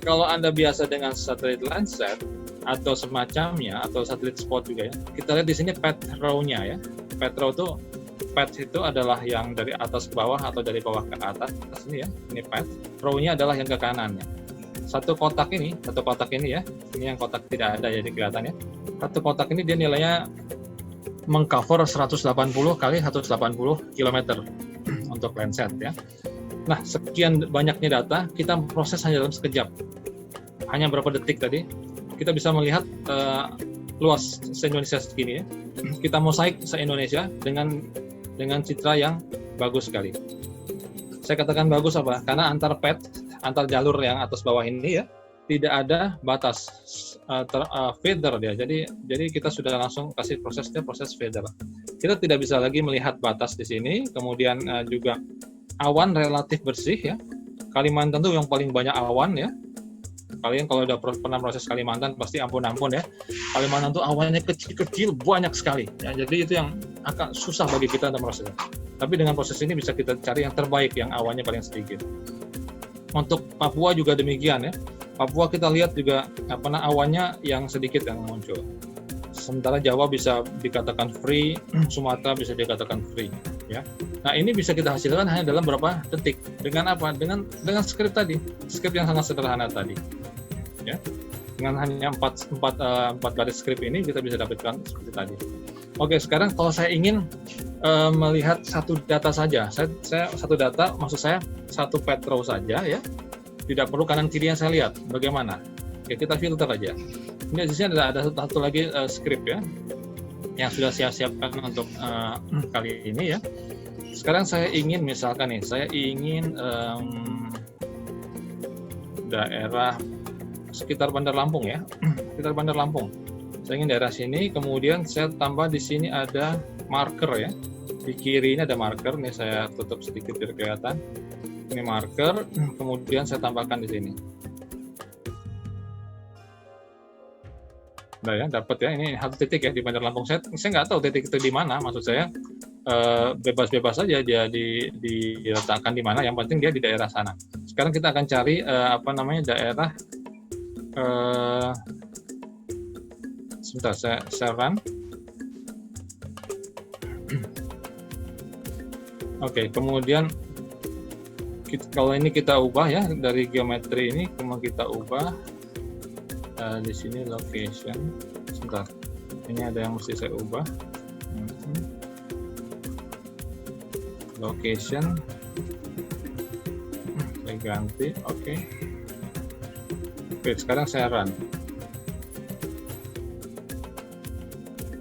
kalau Anda biasa dengan satelit Landsat atau semacamnya, atau satelit spot juga ya, kita lihat di sini path row-nya ya. Path row itu adalah yang dari atas ke bawah atau dari bawah ke atas. Ini ya, ini path. Row-nya adalah yang ke kanannya. Satu kotak ini ya, ini yang kotak tidak ada jadi kelihatan ya. Satu kotak ini dia nilainya mengcover 180 kali 180 km untuk Landsat ya. Nah, sekian banyaknya data kita proses hanya dalam sekejap. hanya berapa detik tadi, kita bisa melihat luas se-Indonesia segini ya. Kita mosaik se-Indonesia dengan citra yang bagus sekali. Saya katakan bagus apa? Karena antar jalur yang atas bawah ini ya, tidak ada batas feather dia. Jadi kita sudah langsung kasih proses feather. Kita tidak bisa lagi melihat batas di sini. Kemudian juga awan relatif bersih ya. Kalimantan tuh yang paling banyak awan ya. Kalian kalau udah pernah proses Kalimantan pasti ampun-ampun ya. Kalimantan tuh awannya kecil-kecil banyak sekali. Ya, jadi itu yang agak susah bagi kita untuk prosesnya. Tapi dengan proses ini bisa kita cari yang terbaik, yang awannya paling sedikit. Untuk Papua juga demikian ya. Papua kita lihat juga awannya yang sedikit yang muncul. Sementara Jawa bisa dikatakan free, Sumatera bisa dikatakan free ya. Nah, ini bisa kita hasilkan hanya dalam berapa detik. Dengan apa? Dengan skrip tadi. Skrip yang sangat sederhana tadi. Ya. Dengan hanya 4 baris skrip ini kita bisa dapatkan seperti tadi. Oke, sekarang kalau saya ingin melihat satu data saja. Saya satu data, maksud saya satu petro saja ya. Tidak perlu kanan kiri yang saya lihat. Bagaimana? Oke, kita filter aja. Ini di sini ada satu lagi script ya, yang sudah saya siapkan untuk kali ini ya. Sekarang saya ingin misalkan nih, saya ingin daerah sekitar Bandar Lampung ya, sekitar Bandar Lampung. Saya ingin daerah sini, kemudian saya tambah di sini ada marker ya. Di kiri ini ada marker, nih saya tutup sedikit biar kelihatan. Ini marker, kemudian saya tambahkan di sini. Nah ya, dapat ya, ini satu titik ya di Bandar Lampung. Saya nggak tahu titik itu di mana, maksud saya bebas-bebas saja dia diletakkan di mana, yang penting dia di daerah sana. Sekarang kita akan cari daerah, sebentar saya run. Oke, kemudian kalau ini kita ubah ya, dari geometri ini kemudian kita ubah di sini location. Sebentar, ini ada yang mesti saya ubah. Location saya ganti. Oke, sekarang saya run,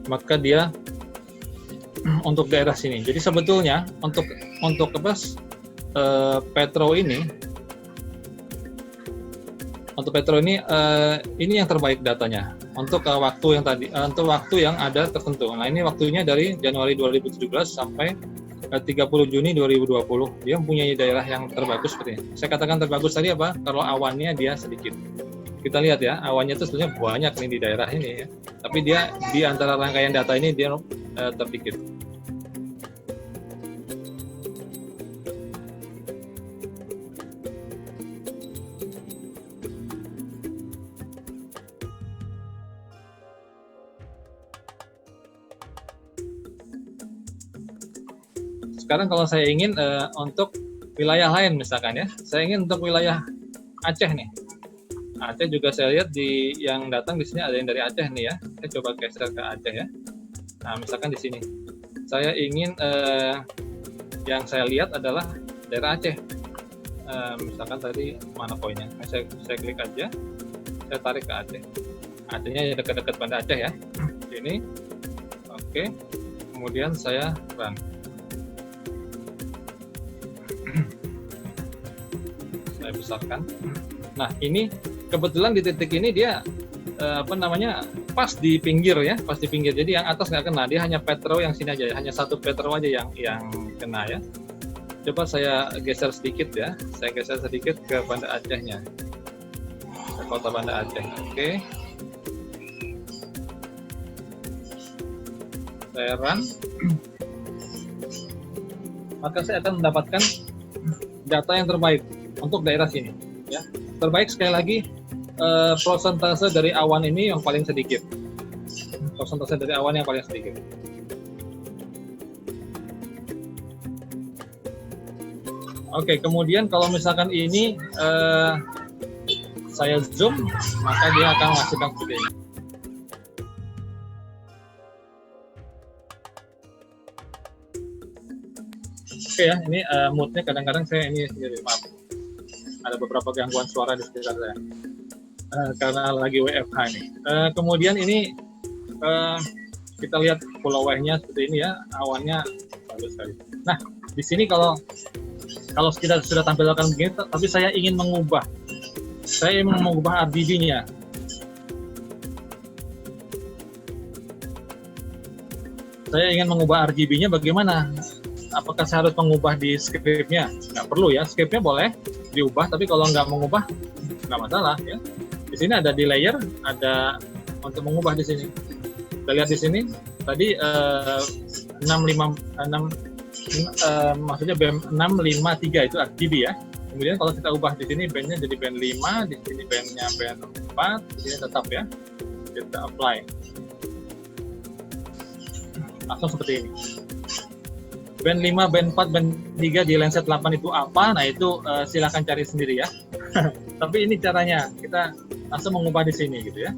maka dia untuk daerah sini. Jadi sebetulnya untuk Petro ini, untuk Petro ini yang terbaik datanya untuk waktu yang tadi, untuk waktu yang ada tertentu. Nah, ini waktunya dari Januari 2017 sampai 30 Juni 2020. Dia mempunyai daerah yang terbagus seperti ini. Saya katakan terbagus tadi apa? Kalau awannya dia sedikit. Kita lihat ya, awannya itu sebenarnya banyak nih di daerah ini ya. Tapi dia di antara rangkaian data ini dia terdikit. Sekarang kalau saya ingin untuk wilayah lain misalkan ya, saya ingin untuk wilayah Aceh nih. Aceh juga saya lihat di yang datang di sini ada yang dari Aceh nih ya. Saya coba geser ke Aceh ya. Nah, misalkan di sini saya ingin yang saya lihat adalah daerah Aceh. Misalkan tadi mana poinnya? Saya klik aja, saya tarik ke Aceh. Acehnya dekat-dekat Banda Aceh ya. Ini, oke. Kemudian saya run. Saya besarkan. Nah, ini kebetulan di titik ini dia pas di pinggir ya, pas di pinggir. Jadi yang atas nggak kena, dia hanya Petro yang sini aja, hanya satu Petro aja yang kena ya. Coba saya geser sedikit ya, saya geser sedikit ke Banda Acehnya, ke kota Banda Aceh. Oke, saya run, maka saya akan mendapatkan data yang terbaik untuk daerah sini ya. Terbaik sekali lagi, persentase dari awan ini yang paling sedikit, persentase dari awan yang paling sedikit. Oke, kemudian kalau misalkan ini saya zoom, maka dia akan menghasilkan seperti ini. Oke ya, ini moodnya kadang-kadang saya ini sendiri, maaf. Ada beberapa gangguan suara di sekitar saya. karena lagi WFH nih. Kemudian ini kita lihat pulau Y-nya seperti ini ya, awannya bagus sekali. Nah, di sini kalau kita sudah tampilkan begini, tapi saya ingin mengubah RGB-nya. Saya ingin mengubah RGB-nya bagaimana? Apakah saya harus mengubah di script-nya? Nggak perlu ya, script-nya boleh diubah, tapi kalau nggak mengubah, nggak masalah ya. Di sini ada di layer, ada untuk mengubah di sini. Kita lihat di sini, tadi 653 itu RGB ya. Kemudian kalau kita ubah di sini bandnya jadi band 5, di sini bandnya band 4, di sini tetap ya. Kita apply. Langsung seperti ini. Band 5, band 4, band 3 di Lenset 8 itu apa? Nah itu silahkan cari sendiri ya. Tapi ini caranya, kita langsung mengubah di sini gitu ya.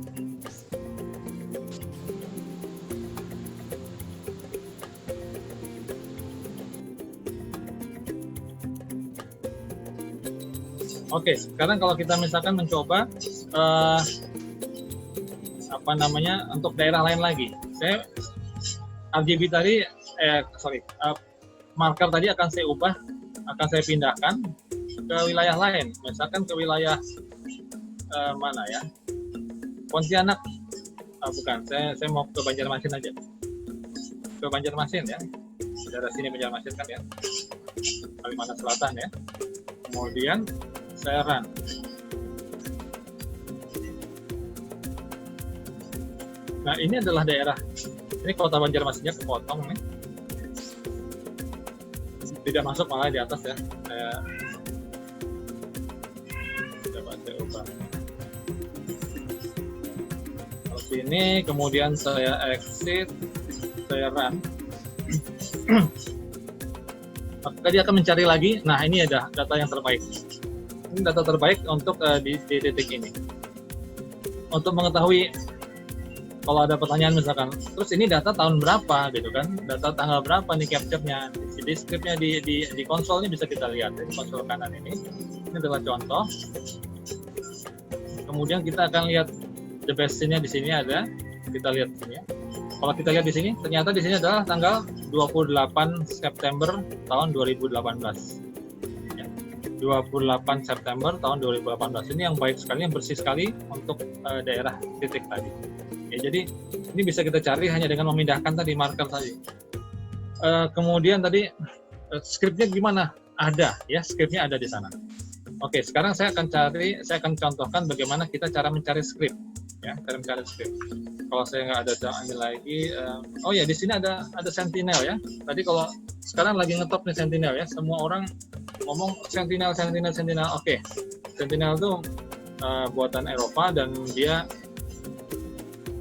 Oke, sekarang kalau kita misalkan mencoba untuk daerah lain lagi. Saya RGB tadi, marker tadi akan saya ubah, akan saya pindahkan ke wilayah lain, misalkan ke wilayah mana ya, Pontianak, bukan, saya mau ke Banjarmasin aja, ke Banjarmasin ya, daerah sini Banjarmasin kan ya, Kalimantan Selatan ya, kemudian saya run. Nah ini adalah daerah, ini kota Banjarmasinnya kepotong nih, tidak masuk malah di atas ya. Saya coba saya ubah seperti ini, kemudian saya exit, saya run. Maka dia akan mencari lagi. Nah ini ada data yang terbaik. Ini data terbaik untuk di titik ini. Untuk mengetahui kalau ada pertanyaan misalkan, terus ini data tahun berapa gitu kan, data tanggal berapa nih capture-nya, di script-nya di konsol ini bisa kita lihat, di konsol kanan ini adalah contoh. Kemudian kita akan lihat the best-nya di sini ada, kita lihat di sini ya. Kalau kita lihat di sini, ternyata di sini adalah tanggal 28 September tahun 2018. Ya, 28 September tahun 2018. Ini yang baik sekali, yang bersih sekali untuk daerah titik tadi. Ya, jadi ini bisa kita cari hanya dengan memindahkan tadi marker tadi. Kemudian tadi scriptnya gimana? Ada ya, scriptnya ada di sana. Oke, sekarang saya akan contohkan bagaimana kita cara mencari script. Ya, cara mencari script. Kalau saya nggak ada ini lagi, oh ya di sini ada Sentinel ya. Tadi kalau sekarang lagi ngetop nih Sentinel ya. Semua orang ngomong Sentinel. Oke, Sentinel itu buatan Eropa dan dia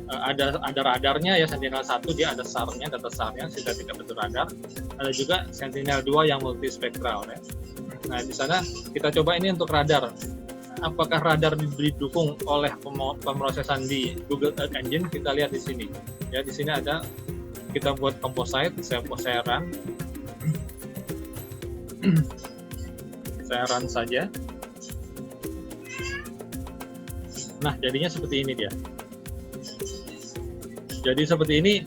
ada radarnya ya. Sentinel 1 dia ada SAR-nya, data SAR-nya sudah tidak bentuk radar. Ada juga Sentinel 2 yang multispektral ya. Nah di sana kita coba ini untuk radar. Apakah radar didukung oleh pemrosesan di Google Earth Engine? Kita lihat di sini. Ya di sini ada, kita buat composite. Saya run. Saya run saja. Nah jadinya seperti ini dia. Jadi seperti ini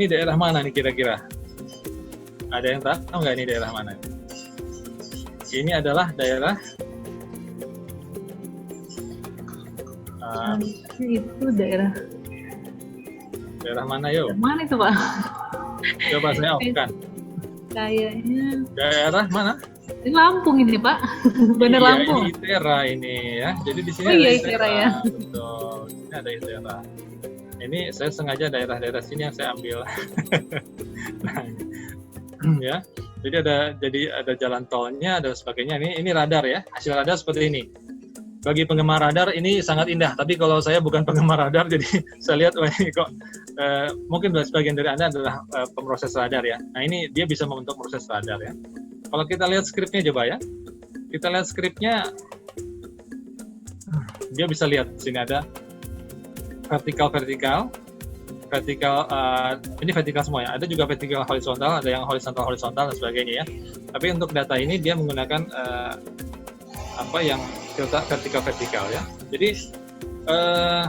daerah mana nih kira-kira? Ada yang tahu nggak ini daerah mana? Ini adalah daerah itu daerah mana yuk? Mana itu Pak? Coba saya off-kan. Kayaknya daerah mana? Ini Lampung ini Pak. Bener iya, Lampung. Ini ITERA ini ya. Jadi di sini ada ITERA ya. Betul. Di sini ada ITERA. Ini saya sengaja daerah-daerah sini yang saya ambil. Nah, ya. Jadi ada jalan tolnya, ada sebagainya. Ini radar ya. Hasil radar seperti ini. Bagi penggemar radar ini sangat indah. Tapi kalau saya bukan penggemar radar, jadi saya lihat wah ini kok mungkin sebagian dari Anda adalah pemroses radar ya. Nah ini dia bisa membentuk proses radar ya. Kalau kita lihat skripnya coba ya. Kita lihat skripnya, dia bisa lihat sini ada vertikal, ini vertikal semua ya. Ada juga vertikal horizontal, ada yang horizontal dan sebagainya ya. Tapi untuk data ini dia menggunakan yang vertikal ya. Jadi eh,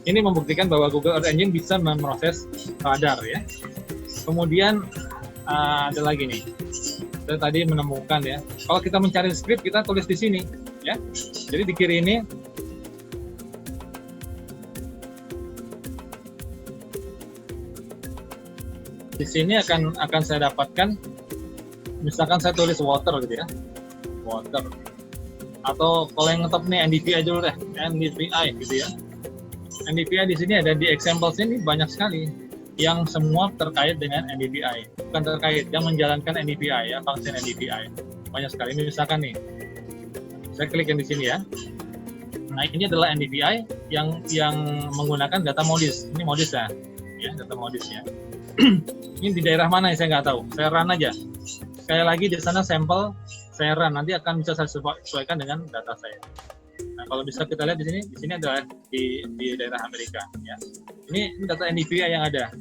ini membuktikan bahwa Google Earth Engine bisa memproses radar ya. Kemudian ada lagi nih, saya tadi menemukan ya, kalau kita mencari script kita tulis di sini ya. Jadi di kiri ini di sini akan saya dapatkan, misalkan saya tulis water gitu ya, water, atau kalau yang ngetop nih NDVI dulu deh, NDVI gitu ya. NDVI di sini ada di examples ini banyak sekali yang semua terkait dengan NDVI, bukan terkait, yang menjalankan NDVI ya, fungsi NDVI banyak sekali. Ini misalkan nih, saya klik yang di sini ya. Nah ini adalah NDVI yang menggunakan data modis. Ini modis ya, data modis ya. Ini di daerah mana ya, saya nggak tahu. Saya run aja. Sekali lagi di sana sampel saya run, nanti akan bisa saya sesuaikan dengan data saya. Nah kalau bisa kita lihat di sini adalah di daerah Amerika ya. Ini data NDVI yang ada.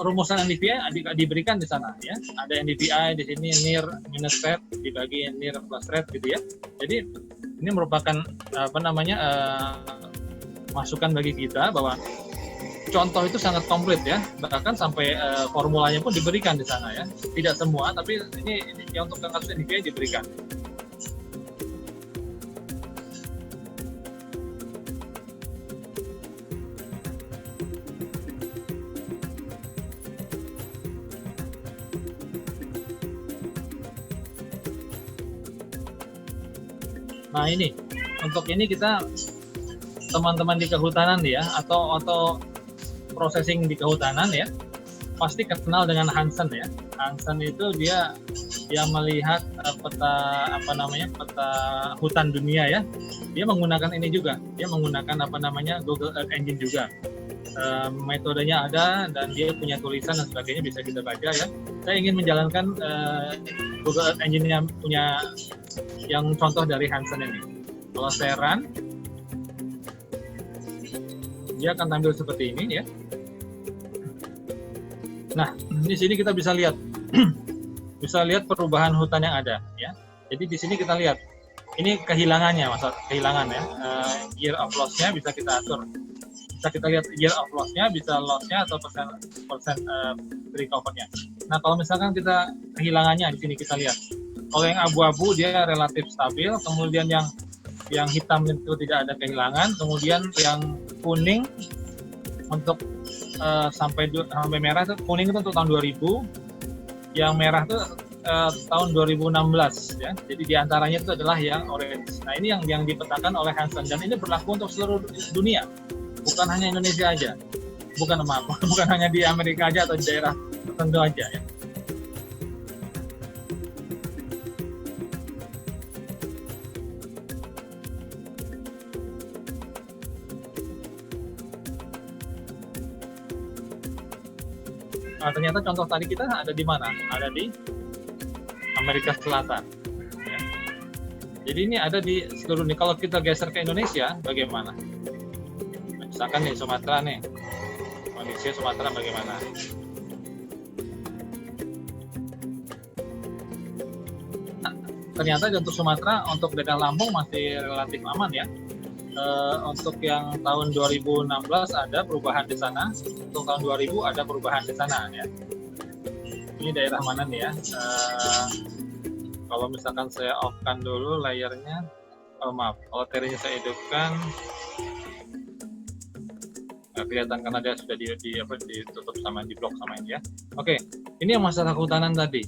Rumusan NDVI diberikan di sana ya. Ada NDVI di sini near minus red dibagi near plus red gitu ya. Jadi ini merupakan masukan bagi kita bahwa contoh itu sangat komplit ya. Bahkan sampai formulanya pun diberikan di sana ya. Tidak semua, tapi ini yang untuk kasus NDVI diberikan. Nah ini, untuk ini kita teman-teman di kehutanan ya, atau processing di kehutanan ya, pasti kenal dengan Hansen ya. Hansen itu dia yang melihat peta hutan dunia ya. Dia menggunakan ini juga, dia menggunakan Google Earth Engine juga. Metodenya ada dan dia punya tulisan dan sebagainya, bisa kita baca ya. Saya ingin menjalankan Google Earth Engine yang punya yang contoh dari Hansen ini. Kalau saya run, dia akan tampil seperti ini ya. Nah, di sini kita bisa lihat bisa lihat perubahan hutan yang ada ya. Jadi di sini kita lihat ini kehilangannya, kehilangan ya. Year of loss-nya bisa kita atur. Bisa kita lihat year of loss-nya, bisa loss-nya atau persen recover-nya. Nah, kalau misalkan kita kehilangannya di sini kita lihat. Kalau yang abu-abu dia relatif stabil, kemudian yang hitam itu tidak ada kehilangan, kemudian yang kuning untuk sampai merah itu, kuning itu untuk tahun 2000, yang merah itu tahun 2016 ya. Jadi diantaranya itu adalah yang orange. Nah ini yang dipetakan oleh Hansen dan ini berlaku untuk seluruh dunia, bukan hanya Indonesia aja, bukan hanya di Amerika aja atau di daerah tertentu aja ya. Nah, ternyata contoh tadi kita ada di mana? Ada di Amerika Selatan. Ya. Jadi ini ada di seluruh dunia. Kalau kita geser ke Indonesia, bagaimana? Misalkan nih Sumatera nih, kondisi Sumatera bagaimana? Nah, ternyata untuk Sumatera, untuk daerah Lampung masih relatif aman ya. Untuk yang tahun 2016 ada perubahan di sana, untuk tahun 2000 ada perubahan di sana ya. Ini daerah mana nih ya? Kalau misalkan saya off-kan dulu layarnya, kalau terinya saya hidupkan, kelihatan karena dia sudah ditutup sama di blok sama ini ya. Oke, ini yang masalah kehutanan tadi.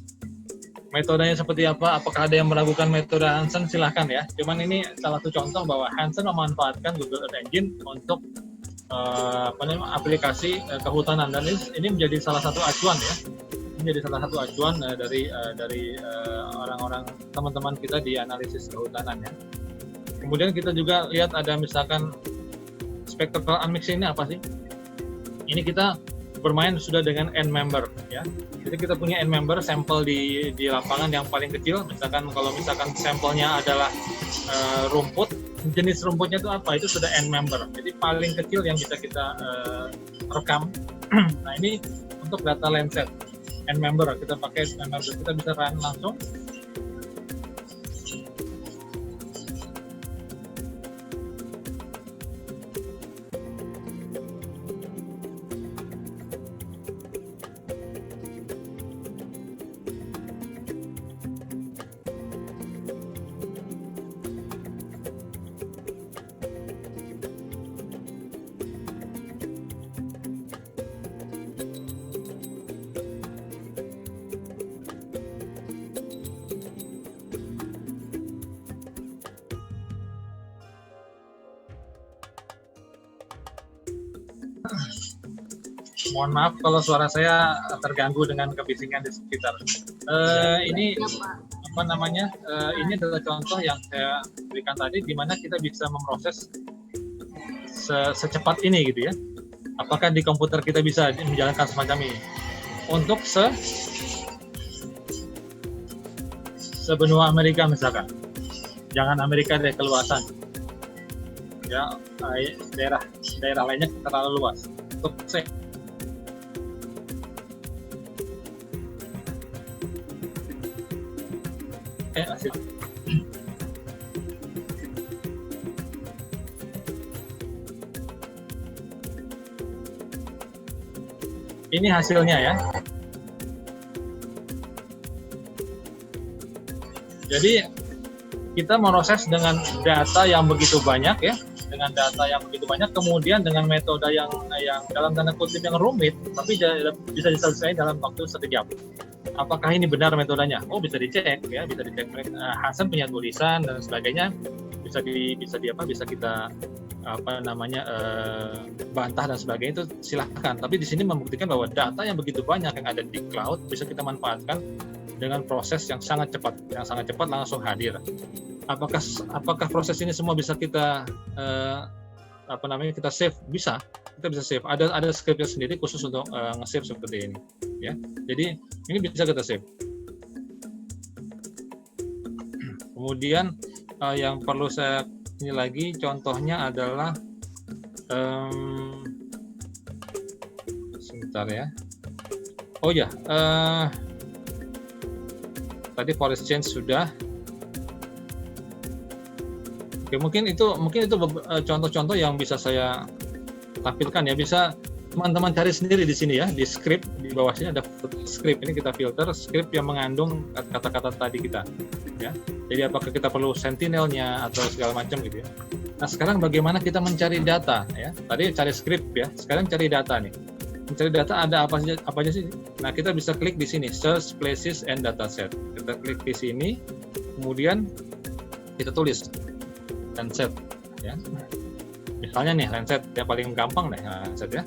Metodenya seperti apa? Apakah ada yang meragukan metode Hansen? Silahkan ya. Cuman ini salah satu contoh bahwa Hansen memanfaatkan Google Earth Engine untuk aplikasi kehutanan, dan ini menjadi salah satu acuan ya. Menjadi salah satu acuan dari orang-orang teman-teman kita di analisis kehutanan ya. Kemudian kita juga lihat ada misalkan spectral unmixing ini apa sih? Ini kita bermain sudah dengan N member ya. Jadi kita punya N member sampel di lapangan yang paling kecil. Misalkan kalau sampelnya adalah rumput, jenis rumputnya itu apa? Itu sudah N member. Jadi paling kecil yang bisa kita rekam. Nah ini untuk data Landsat N member, kita pakai N member, kita bisa run langsung. Mohon maaf kalau suara saya terganggu dengan kebisingan di sekitar. Ini Ya, Pak. apa namanya? Ini adalah contoh yang saya berikan tadi, di mana kita bisa memproses secepat ini gitu ya. Apakah di komputer kita bisa menjalankan semacam ini? Untuk sebenua Amerika misalkan, jangan Amerika dari keluasan. Ya, daerah lainnya terlalu luas. Untuk hasil. Ini hasilnya ya. Jadi kita proses dengan data yang begitu banyak ya, kemudian dengan metode yang dalam tanda kutip yang rumit, tapi bisa diselesaikan dalam waktu sekejap. Apakah ini benar metodenya? Oh, bisa dicek ya, bisa dicek. Hasan punya tulisan dan sebagainya, bisa kita bantah dan sebagainya, itu silahkan. Tapi di sini membuktikan bahwa data yang begitu banyak yang ada di cloud bisa kita manfaatkan dengan proses yang sangat cepat langsung hadir. Apakah proses ini semua bisa kita kita save? Bisa, kita bisa save. Ada scriptnya sendiri khusus untuk nge-save seperti ini ya. Jadi ini bisa kita save. Kemudian yang perlu saya ini lagi contohnya adalah sebentar ya. Oh ya, tadi forest change sudah. Oke, mungkin itu contoh-contoh yang bisa saya tampilkan ya. Bisa teman-teman cari sendiri di sini ya, di script di bawah sini ada script. Ini kita filter script yang mengandung kata-kata tadi kita ya. Jadi apakah kita perlu sentinelnya atau segala macam gitu ya. Nah, sekarang bagaimana kita mencari data ya? Tadi cari script ya, sekarang cari data nih. Mencari data ada apa aja sih? Nah, kita bisa klik di sini search places and dataset. Kita klik di sini, kemudian kita tulis Landsat ya. Misalnya nih Landsat yang paling gampang deh Landsat ya.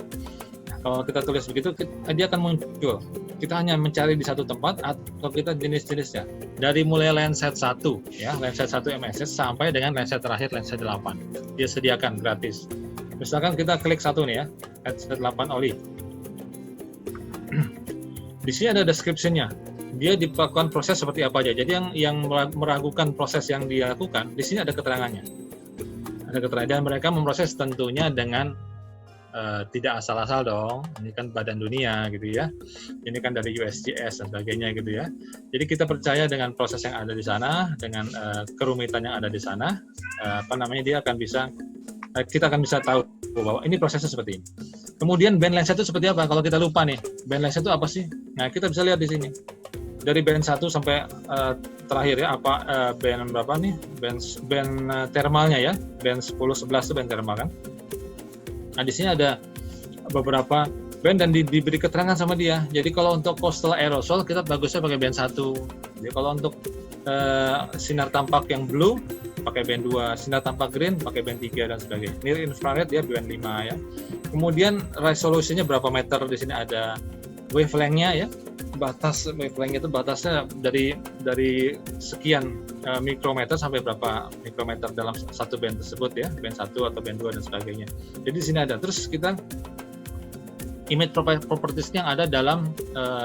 Nah, kalau kita tulis begitu dia akan muncul. Kita hanya mencari di satu tempat atau kita jenis-jenisnya. Dari mulai Landsat 1 ya, Landsat 1 MSS sampai dengan Landsat terakhir Landsat 8. Dia sediakan gratis. Misalkan kita klik satu nih ya, Landsat 8 Oli. Di sini ada description-nya. Dia dilakukan proses seperti apa aja. Jadi yang meragukan proses yang dia lakukan, di sini ada keterangannya. Ada keterangan, dan mereka memproses tentunya dengan tidak asal-asal dong. Ini kan badan dunia gitu ya. Ini kan dari USGS dan sebagainya gitu ya. Jadi kita percaya dengan proses yang ada di sana, dengan kerumitan yang ada di sana, dia akan bisa, kita akan bisa tahu bahwa ini prosesnya seperti ini. Kemudian band Landsat itu seperti apa? Kalau kita lupa nih, band Landsat itu apa sih? Nah, kita bisa lihat di sini. Dari band 1 sampai terakhir ya, band berapa nih? Band thermalnya ya, band 10 11 itu band thermal kan. Nah, di sini ada beberapa band dan diberi keterangan sama dia. Jadi kalau untuk coastal aerosol kita bagusnya pakai band 1. Jadi kalau untuk sinar tampak yang blue pakai band 2, sinar tampak green pakai band 3 dan sebagainya. Near infrared dia band 5 ya. Kemudian resolusinya berapa meter, di sini ada wavelength-nya ya. Batas wavelength itu batasnya dari sekian mikrometer sampai berapa mikrometer dalam satu band tersebut ya, band 1 atau band 2 dan sebagainya. Jadi di sini ada. Terus kita image properties yang ada dalam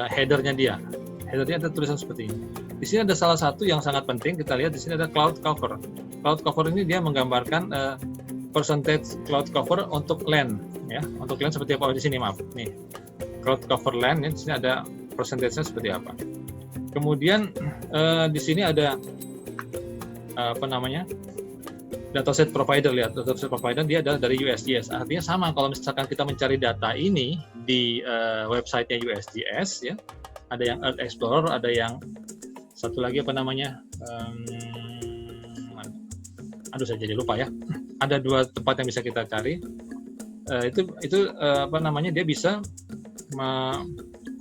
header-nya dia. Header-nya ada tulisan seperti ini. Di sini ada salah satu yang sangat penting, kita lihat di sini ada cloud cover. Cloud cover ini dia menggambarkan percentage cloud cover untuk LAN ya. Untuk LAN seperti apa di sini, maaf. Nih. Cloud cover LAN ya, di sini ada persentasenya seperti apa. Kemudian di sini ada dataset provider. Lihat, dataset provider dia adalah dari USGS. Artinya sama, kalau misalkan kita mencari data ini di website-nya USGS ya. Ada yang Earth Explorer, ada yang satu lagi saya jadi lupa ya. Ada 2 tempat yang bisa kita cari. Dia bisa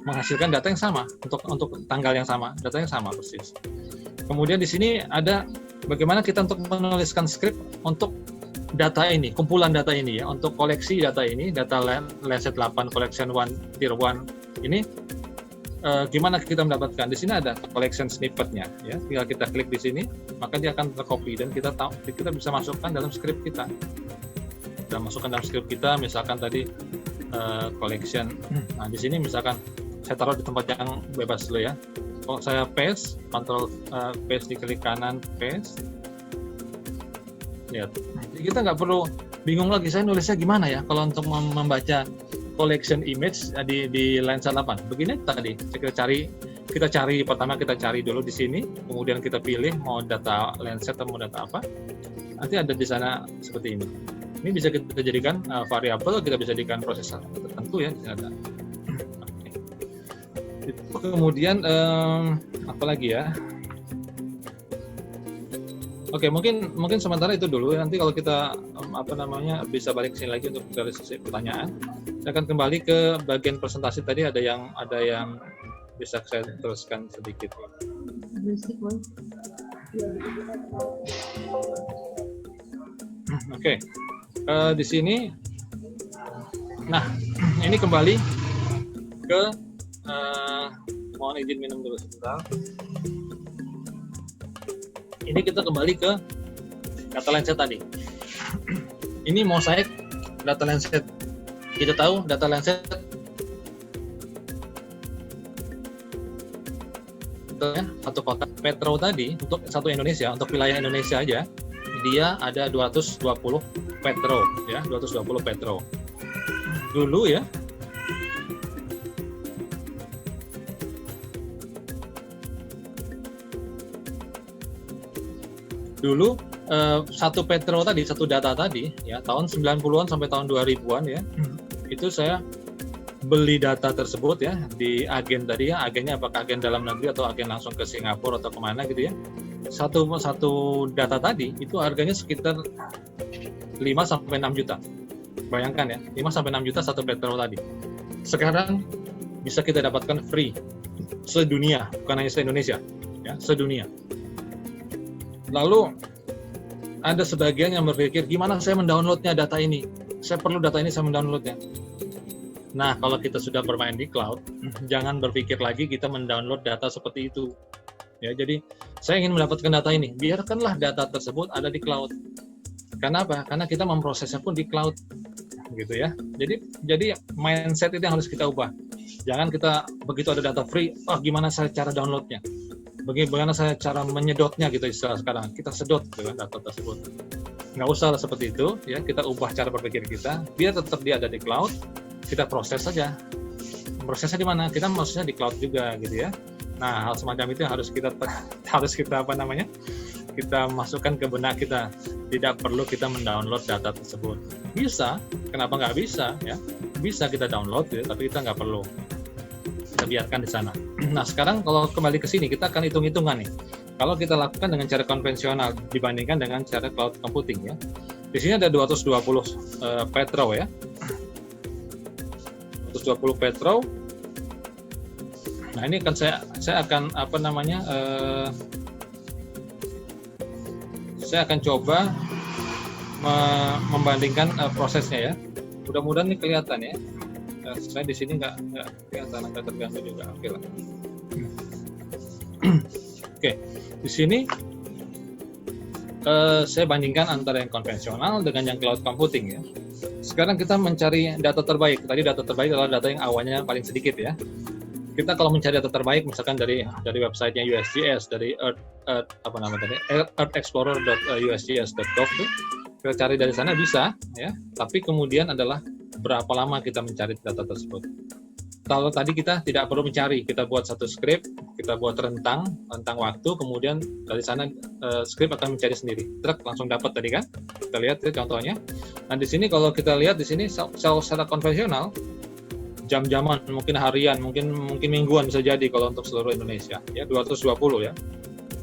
menghasilkan data yang sama untuk tanggal yang sama, data yang sama persis. Kemudian di sini ada bagaimana kita untuk menuliskan script untuk data ini, kumpulan data ini ya, untuk koleksi data ini, data Landsat 8 Collection 1 Tier 1 ini, gimana kita mendapatkan? Di sini ada collection snippetnya ya, tinggal kita klik di sini, maka dia akan tercopy dan kita bisa masukkan dalam script kita. Kita masukkan dalam script kita, misalkan tadi collection. Nah, di sini misalkan saya taruh di tempat yang bebas dulu ya. Kalau saya paste, control paste, diklik kanan paste. Lihat, jadi kita nggak perlu bingung lagi saya nulisnya gimana ya kalau untuk membaca collection image di Landsat 8. Begini tadi, kita cari pertama kita cari dulu di sini, kemudian kita pilih mau data Landsat atau mau data apa. Nanti ada di sana seperti ini. Ini bisa kita jadikan variabel, kita bisa jadikan proses tertentu ya. Ada. Kemudian apa lagi ya? Oke, mungkin sementara itu dulu. Nanti kalau kita bisa balik sini lagi untuk dari sesi pertanyaan. Saya akan kembali ke bagian presentasi tadi, ada yang bisa saya teruskan sedikit. Oke, di sini. Nah, ini kembali ke mohon izin minum dulu sebentar. Ini kita kembali ke data Landsat tadi. Ini mosaic data Landsat. Kita tahu data Landsat satu kota Petro tadi untuk satu Indonesia, untuk wilayah Indonesia aja, dia ada 220 Petro ya, 220 Petro. Dulu ya. Dulu satu Petro tadi, satu data tadi ya, tahun 90-an sampai tahun 2000-an ya. Itu saya beli data tersebut ya di agen tadi ya, agennya apakah agen dalam negeri atau agen langsung ke Singapura atau kemana gitu ya. Satu data tadi itu harganya sekitar 5 sampai 6 juta. Bayangkan ya, 5 sampai 6 juta satu Petro tadi. Sekarang bisa kita dapatkan free sedunia, bukan hanya se-Indonesia ya, sedunia. Lalu ada sebagian yang berpikir, gimana saya mendownloadnya data ini? Saya perlu data ini, saya mendownloadnya. Nah, kalau kita sudah bermain di cloud, jangan berpikir lagi kita mendownload data seperti itu. Ya, jadi saya ingin mendapatkan data ini, biarkanlah data tersebut ada di cloud. Karena apa? Karena kita memprosesnya pun di cloud, gitu ya. Jadi mindset itu yang harus kita ubah. Jangan kita begitu ada data free, gimana saya cara downloadnya? Bagaimana saya cara menyedotnya gitu istilah sekarang, kita sedot gitu kan data tersebut. Nggak usah seperti itu ya, kita ubah cara berpikir kita biar tetap dia ada di cloud, kita proses saja. Prosesnya di mana? Kita prosesnya di cloud juga gitu ya. Nah, hal semacam itu yang harus kita kita masukkan ke benak kita. Tidak perlu kita mendownload data tersebut. Bisa, kenapa nggak bisa ya? Bisa kita download ya, tapi kita nggak perlu. Kita biarkan di sana. Nah, sekarang kalau kembali ke sini kita akan hitung-hitungan nih. Kalau kita lakukan dengan cara konvensional dibandingkan dengan cara cloud computing ya. Di sini ada 220 Petro ya. 220 Petro. Nah, ini akan saya akan saya akan coba membandingkan prosesnya ya. Mudah-mudahan ini kelihatan ya. Saya di sini nggak kelihatan, agak terganggu juga. Oke lah. Oke, di sini saya bandingkan antara yang konvensional dengan yang cloud computing ya. Sekarang kita mencari data terbaik. Tadi data terbaik adalah data yang awalnya paling sedikit ya. Kita kalau mencari data terbaik misalkan dari websitenya USGS, dari earthexplorer.usgs.gov tuh, kita cari dari sana bisa ya. Tapi kemudian adalah berapa lama kita mencari data tersebut. Kalau tadi kita tidak perlu mencari, kita buat satu script, kita buat rentang waktu, kemudian dari sana script akan mencari sendiri. Truk langsung dapat tadi kan? Kita lihat ya contohnya. Nah di sini kalau kita lihat di sini secara konvensional, jam-jaman, mungkin harian, mungkin mingguan bisa jadi kalau untuk seluruh Indonesia. Ya 220 ya.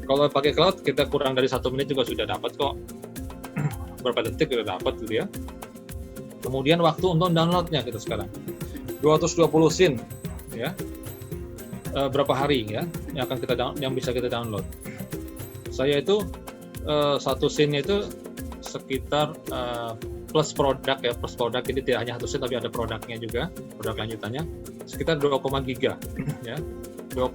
Kalau pakai cloud kita kurang dari 1 menit juga sudah dapat kok. Berapa detik sudah dapat gitu ya. Kemudian waktu untuk downloadnya kita sekarang 220 scene ya, berapa hari ya yang bisa kita download. Saya itu satu scene itu sekitar plus produk ya, plus produk ini tidak hanya satu SIM tapi ada produknya juga, produk lanjutannya sekitar 2, giga ya, 2,5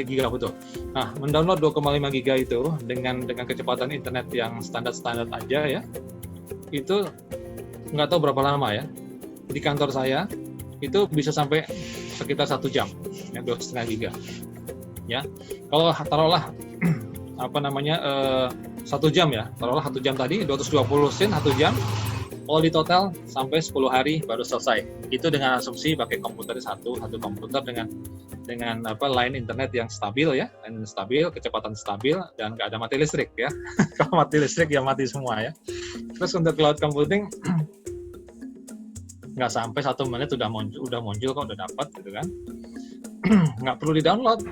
giga betul. Nah, mendownload 2,5 giga itu dengan kecepatan internet yang standar aja ya, itu nggak tahu berapa lama ya. Di kantor saya itu bisa sampai sekitar 1 jam ya, 2,5 giga ya. Kalau taruhlah 1 jam ya, taruhlah 1 jam tadi 220 sen 1 jam, kalau di total sampai 10 hari baru selesai. Itu dengan asumsi pakai komputer satu komputer dengan line internet yang stabil ya, dan stabil, kecepatan stabil, dan nggak ada mati listrik ya. Kalau mati listrik ya mati semua ya. Terus untuk cloud computing nggak sampai 1 menit udah muncul kok, udah dapat gitu kan. Nggak perlu di download,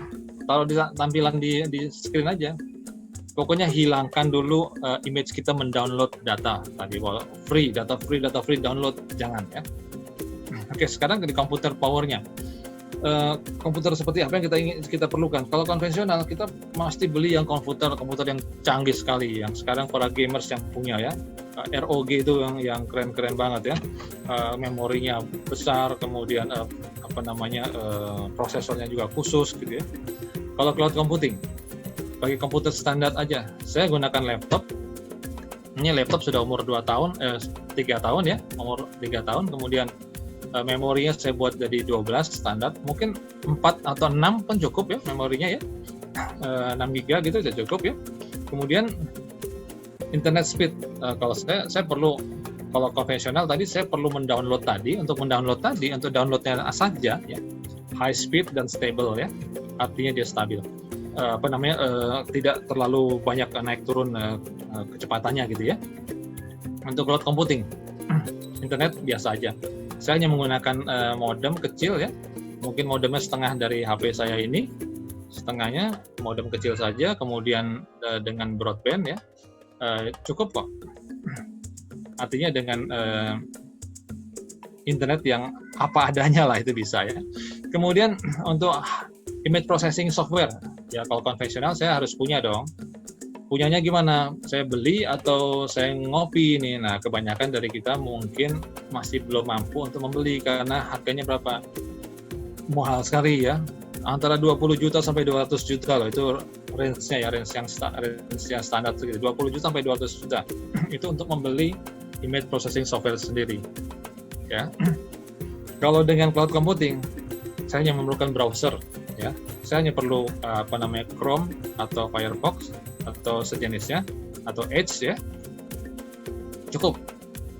taruh di tampilan di screen aja. Pokoknya hilangkan dulu image kita mendownload data tadi, data free download jangan ya. Oke, sekarang di komputer powernya. Komputer seperti apa yang kita perlukan? Kalau konvensional kita mesti beli yang komputer yang canggih sekali, yang sekarang para gamers yang punya ya. ROG itu yang keren-keren banget ya. Memorinya besar, kemudian prosesornya juga khusus gitu ya. Kalau cloud computing bagi komputer standar aja, saya gunakan laptop. Ini laptop sudah umur 3 tahun ya, umur 3 tahun. Kemudian memorinya saya buat jadi 12 standar, mungkin 4 atau 6 pun cukup ya memorinya ya, 6 GB gitu sudah cukup ya. Kemudian internet speed, kalau saya perlu, kalau konvensional tadi saya perlu mendownload tadi, untuk downloadnya saja ya, high speed dan stable ya, artinya dia stabil. Tidak terlalu banyak naik turun kecepatannya gitu ya. Untuk cloud computing, internet biasa aja. Saya hanya menggunakan modem kecil ya, mungkin modemnya setengah dari HP saya ini, setengahnya modem kecil saja, kemudian dengan broadband ya, cukup kok. Artinya dengan internet yang apa adanya lah itu bisa ya. Kemudian untuk image processing software, ya kalau konvensional saya harus punya dong. Punyanya gimana? Saya beli atau saya ngopi nih. Nah, kebanyakan dari kita mungkin masih belum mampu untuk membeli karena harganya berapa? Mahal sekali ya. Antara 20 juta sampai 200 juta loh, itu range-nya ya, range yang standar segitu. 20 juta sampai 200 juta. Itu untuk membeli image processing software sendiri. Ya. Kalau dengan cloud computing, saya hanya memerlukan browser ya. Saya hanya perlu Chrome atau Firefox atau sejenisnya atau Edge ya, cukup,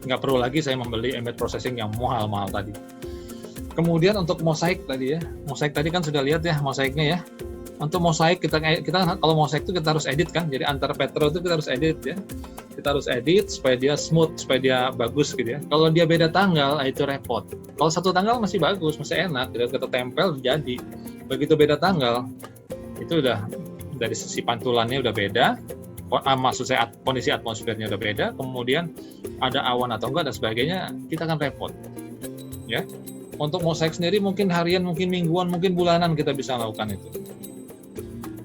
nggak perlu lagi saya membeli image processing yang mahal-mahal tadi. Kemudian untuk mosaik tadi ya, mosaik tadi kan sudah lihat ya mosaiknya ya. Untuk mosaik kita kalau mosaik itu kita harus edit kan, jadi antar Petro itu kita harus edit ya, kita harus edit supaya dia smooth, supaya dia bagus gitu ya. Kalau dia beda tanggal itu repot. Kalau satu tanggal masih bagus, masih enak, kita tempel jadi. Begitu beda tanggal itu udah dari sisi pantulannya udah beda, maksud saya kondisi atmosfernya udah beda, kemudian ada awan atau enggak dan sebagainya, kita akan repot ya. Untuk mosaik sendiri mungkin harian, mungkin mingguan, mungkin bulanan kita bisa lakukan itu.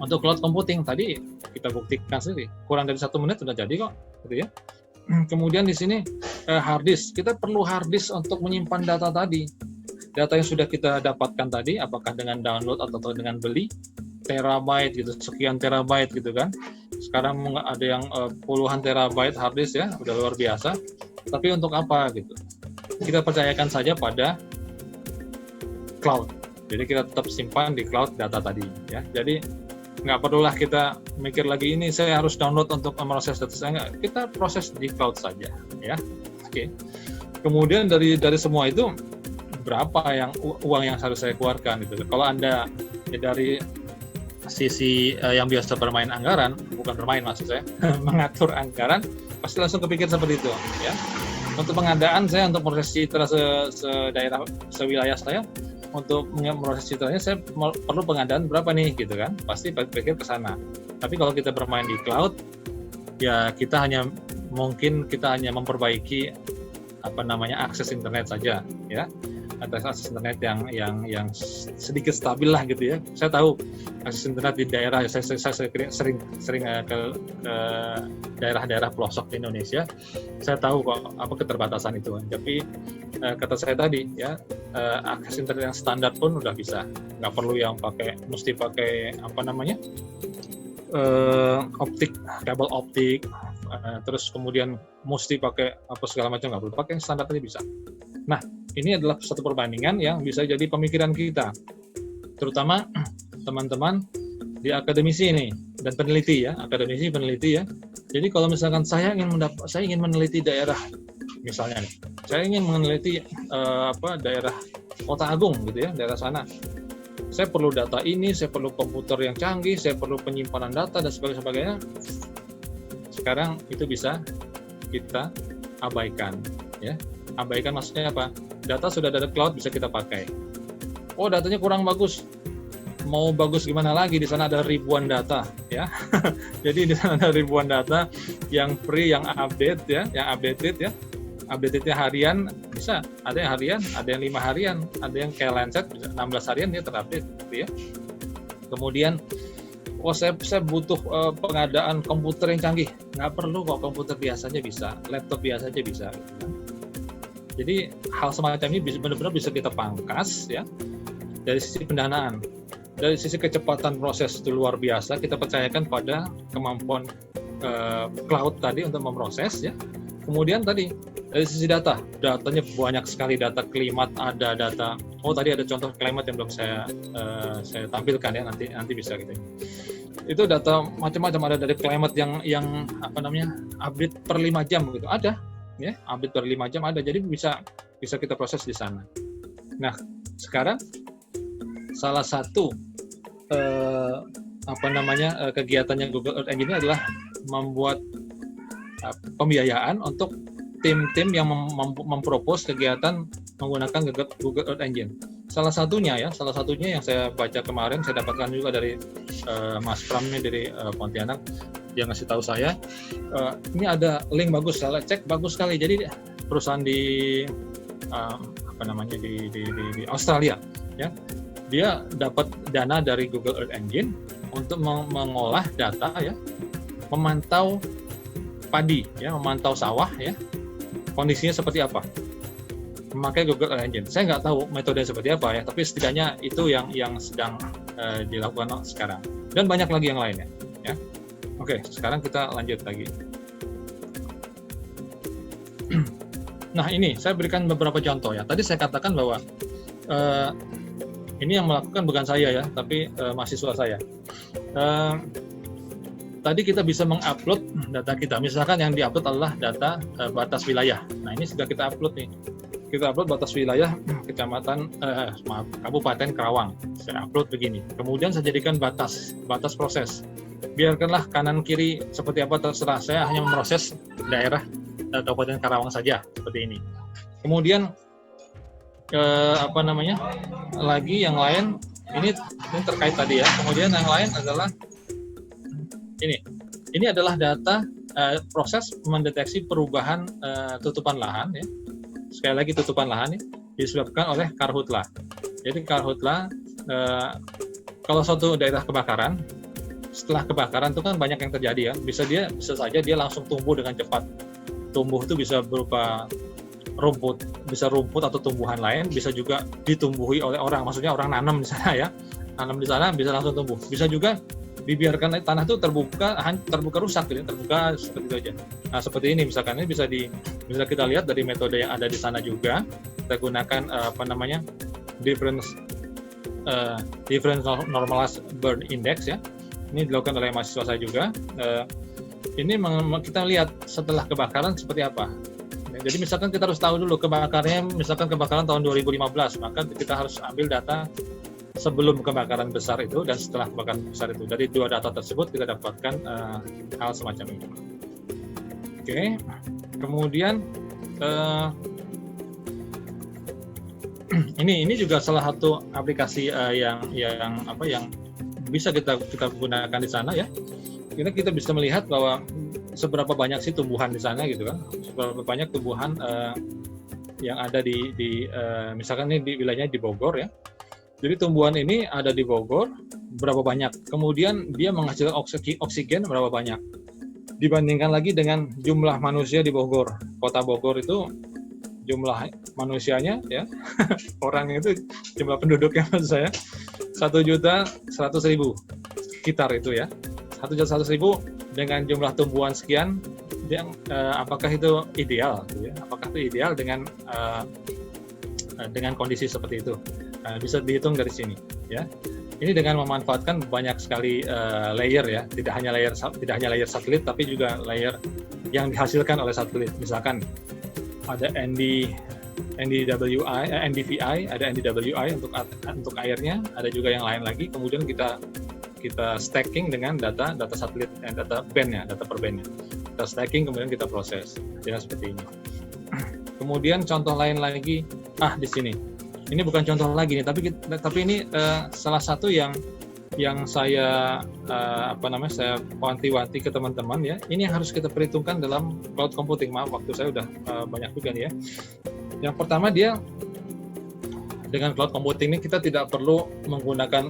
Untuk cloud computing tadi kita buktikan sendiri, kurang dari 1 menit sudah jadi kok gitu ya. Kemudian di sini hard disk, kita perlu hard disk untuk menyimpan data tadi, data yang sudah kita dapatkan tadi, apakah dengan download atau dengan beli, terabyte gitu, sekian terabyte gitu kan. Sekarang ada yang puluhan terabyte hard disk ya, udah luar biasa. Tapi untuk apa gitu? Kita percayakan saja pada cloud. Jadi kita tetap simpan di cloud data tadi ya. Jadi nggak perlulah kita mikir lagi ini saya harus download untuk memproses data saya, kita proses di cloud saja ya. Oke. Kemudian dari semua itu berapa uang yang harus saya keluarkan gitu. Kalau Anda dari sisi yang biasa bermain anggaran, bukan bermain maksud saya, mengatur anggaran, pasti langsung kepikir seperti itu ya. Untuk pengadaan saya, untuk proses citra sewilayah saya, untuk memproses citranya saya perlu pengadaan berapa nih gitu kan, pasti pikir ke sana. Tapi kalau kita bermain di cloud ya kita hanya memperbaiki akses internet saja ya. akses internet yang sedikit stabil lah gitu ya. Saya tahu akses internet di daerah, saya sering ke daerah-daerah pelosok di Indonesia. Saya tahu kok apa keterbatasan itu. Tapi kata saya tadi ya, akses internet yang standar pun udah bisa. Nggak perlu yang mesti pakai apa namanya kabel optik, terus kemudian mesti pakai apa segala macam, nggak perlu, pakai yang standar aja bisa. Nah, ini adalah satu perbandingan yang bisa jadi pemikiran kita, terutama teman-teman di akademisi ini dan peneliti ya, akademisi peneliti ya. Jadi kalau misalkan saya ingin meneliti daerah, misalnya nih, saya ingin meneliti daerah Kota Agung gitu ya, daerah sana. Saya perlu data ini, saya perlu komputer yang canggih, saya perlu penyimpanan data dan sebagainya. Sekarang itu bisa kita abaikan ya. Abaikan maksudnya apa? Data sudah ada cloud, bisa kita pakai. Oh, datanya kurang bagus. Mau bagus gimana lagi? Di sana ada ribuan data, ya. Jadi di sana ada ribuan data yang free, yang update ya, yang updated ya. Update-nya harian bisa, ada yang harian, ada yang 5 harian, ada yang kayak Lancet 16 harian dia terupdate, gitu ya. Kemudian, saya butuh pengadaan komputer yang canggih. Nggak perlu kok, komputer biasa aja bisa, laptop biasa aja bisa. Gitu kan. Jadi hal semacam ini benar-benar bisa kita pangkas ya dari sisi pendanaan, dari sisi kecepatan proses itu luar biasa. Kita percayakan pada kemampuan cloud tadi untuk memproses ya. Kemudian tadi dari sisi datanya banyak sekali, data klimat ada, data. Oh tadi ada contoh klimat yang belum saya tampilkan ya, nanti bisa gitu. Itu data macam-macam, ada dari klimat yang apa namanya update per 5 jam gitu ada. Ya, update per 5 jam ada, jadi bisa kita proses di sana. Nah, sekarang salah satu kegiatannya Google Earth Engine ini adalah membuat pembiayaan untuk tim-tim yang mempropos kegiatan menggunakan Google Earth Engine. Salah satunya yang saya baca kemarin, saya dapatkan juga dari Mas Pram dari Pontianak. Dia ngasih tahu saya, ini ada link bagus, saya cek bagus sekali. Jadi perusahaan di di Australia, ya, dia dapat dana dari Google Earth Engine untuk mengolah data, ya, memantau padi, ya, memantau sawah, ya, kondisinya seperti apa, memakai Google Earth Engine. Saya nggak tahu metode seperti apa ya, tapi setidaknya itu yang sedang dilakukan sekarang. Dan banyak lagi yang lainnya, ya. Oke, sekarang kita lanjut lagi. Nah, ini saya berikan beberapa contoh ya. Tadi saya katakan bahwa ini yang melakukan bukan saya ya, tapi mahasiswa saya. Tadi kita bisa mengupload data kita. Misalkan yang diupload adalah data batas wilayah. Nah, ini sudah kita upload nih. Kita upload batas wilayah Kabupaten Karawang. Saya upload begini. Kemudian saya jadikan batas proses. Biarkanlah kanan kiri seperti apa terserah, saya hanya memproses daerah Kabupaten Karawang saja seperti ini. Kemudian lagi yang lain ini terkait tadi ya. Kemudian yang lain adalah ini adalah data proses mendeteksi perubahan tutupan lahan ya. Sekali lagi tutupan lahan ya, disebabkan oleh karhutla. Jadi karhutla kalau suatu daerah kebakaran, setelah kebakaran itu kan banyak yang terjadi ya, bisa saja dia langsung tumbuh dengan cepat. Tumbuh itu bisa berupa rumput atau tumbuhan lain, bisa juga ditumbuhi oleh orang, maksudnya orang nanam di sana ya, nanam di sana bisa langsung tumbuh. Bisa juga dibiarkan tanah itu terbuka rusak, gitu, terbuka seperti itu aja. Nah seperti ini misalkan, ini bisa kita lihat dari metode yang ada di sana juga. Kita gunakan difference normalized burn index ya. Ini dilakukan oleh mahasiswa saya juga. Ini kita lihat setelah kebakaran seperti apa. Jadi misalkan kita harus tahu dulu kebakaran tahun 2015, maka kita harus ambil data sebelum kebakaran besar itu dan setelah kebakaran besar itu. Dari dua data tersebut kita dapatkan hal semacam ini. Oke. Kemudian ini juga salah satu aplikasi yang bisa kita gunakan di sana ya. Kita bisa melihat bahwa seberapa banyak sih tumbuhan di sana gitu kan. Seberapa banyak tumbuhan yang ada misalkan ini di wilayahnya di Bogor ya. Jadi tumbuhan ini ada di Bogor berapa banyak, kemudian dia menghasilkan oksigen berapa banyak. Dibandingkan lagi dengan jumlah manusia di Bogor, kota Bogor itu jumlah manusianya ya orang itu jumlah penduduknya maksud saya 1.100.000 sekitar itu ya 1.100.000 dengan jumlah tumbuhan sekian yang apakah itu ideal ya? Apakah itu ideal dengan kondisi seperti itu bisa dihitung dari sini ya. Ini dengan memanfaatkan banyak sekali layer ya, tidak hanya layer satelit tapi juga layer yang dihasilkan oleh satelit. Misalkan ada NDWI, ada NDWI untuk airnya, ada juga yang lain lagi. Kemudian kita stacking dengan data satelit, data bandnya, data per bandnya. Kita stacking kemudian kita proses, dengan seperti ini. Kemudian contoh lain lagi, di sini. Ini bukan contoh lagi nih, tapi ini salah satu yang saya saya wanti-wanti ke teman-teman ya. Ini yang harus kita perhitungkan dalam cloud computing. Maaf, waktu saya udah banyak juga nih ya. Yang pertama dia dengan cloud computing ini kita tidak perlu menggunakan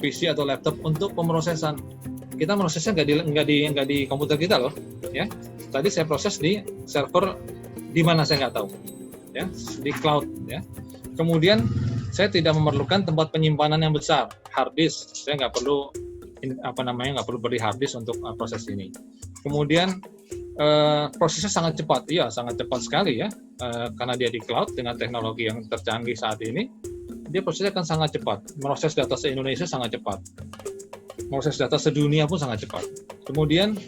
PC atau laptop untuk pemrosesan. Kita prosesnya nggak di komputer kita loh, ya. Tadi saya proses di server di mana saya nggak tahu, ya, di cloud, ya. Kemudian saya tidak memerlukan tempat penyimpanan yang besar, hard disk. Saya nggak perlu nggak perlu beli hard disk untuk proses ini. Kemudian prosesnya sangat cepat, iya sangat cepat sekali ya, karena dia di cloud dengan teknologi yang tercanggih saat ini, dia prosesnya akan sangat cepat. Proses data se-Indonesia sangat cepat, proses data sedunia pun sangat cepat. Kemudian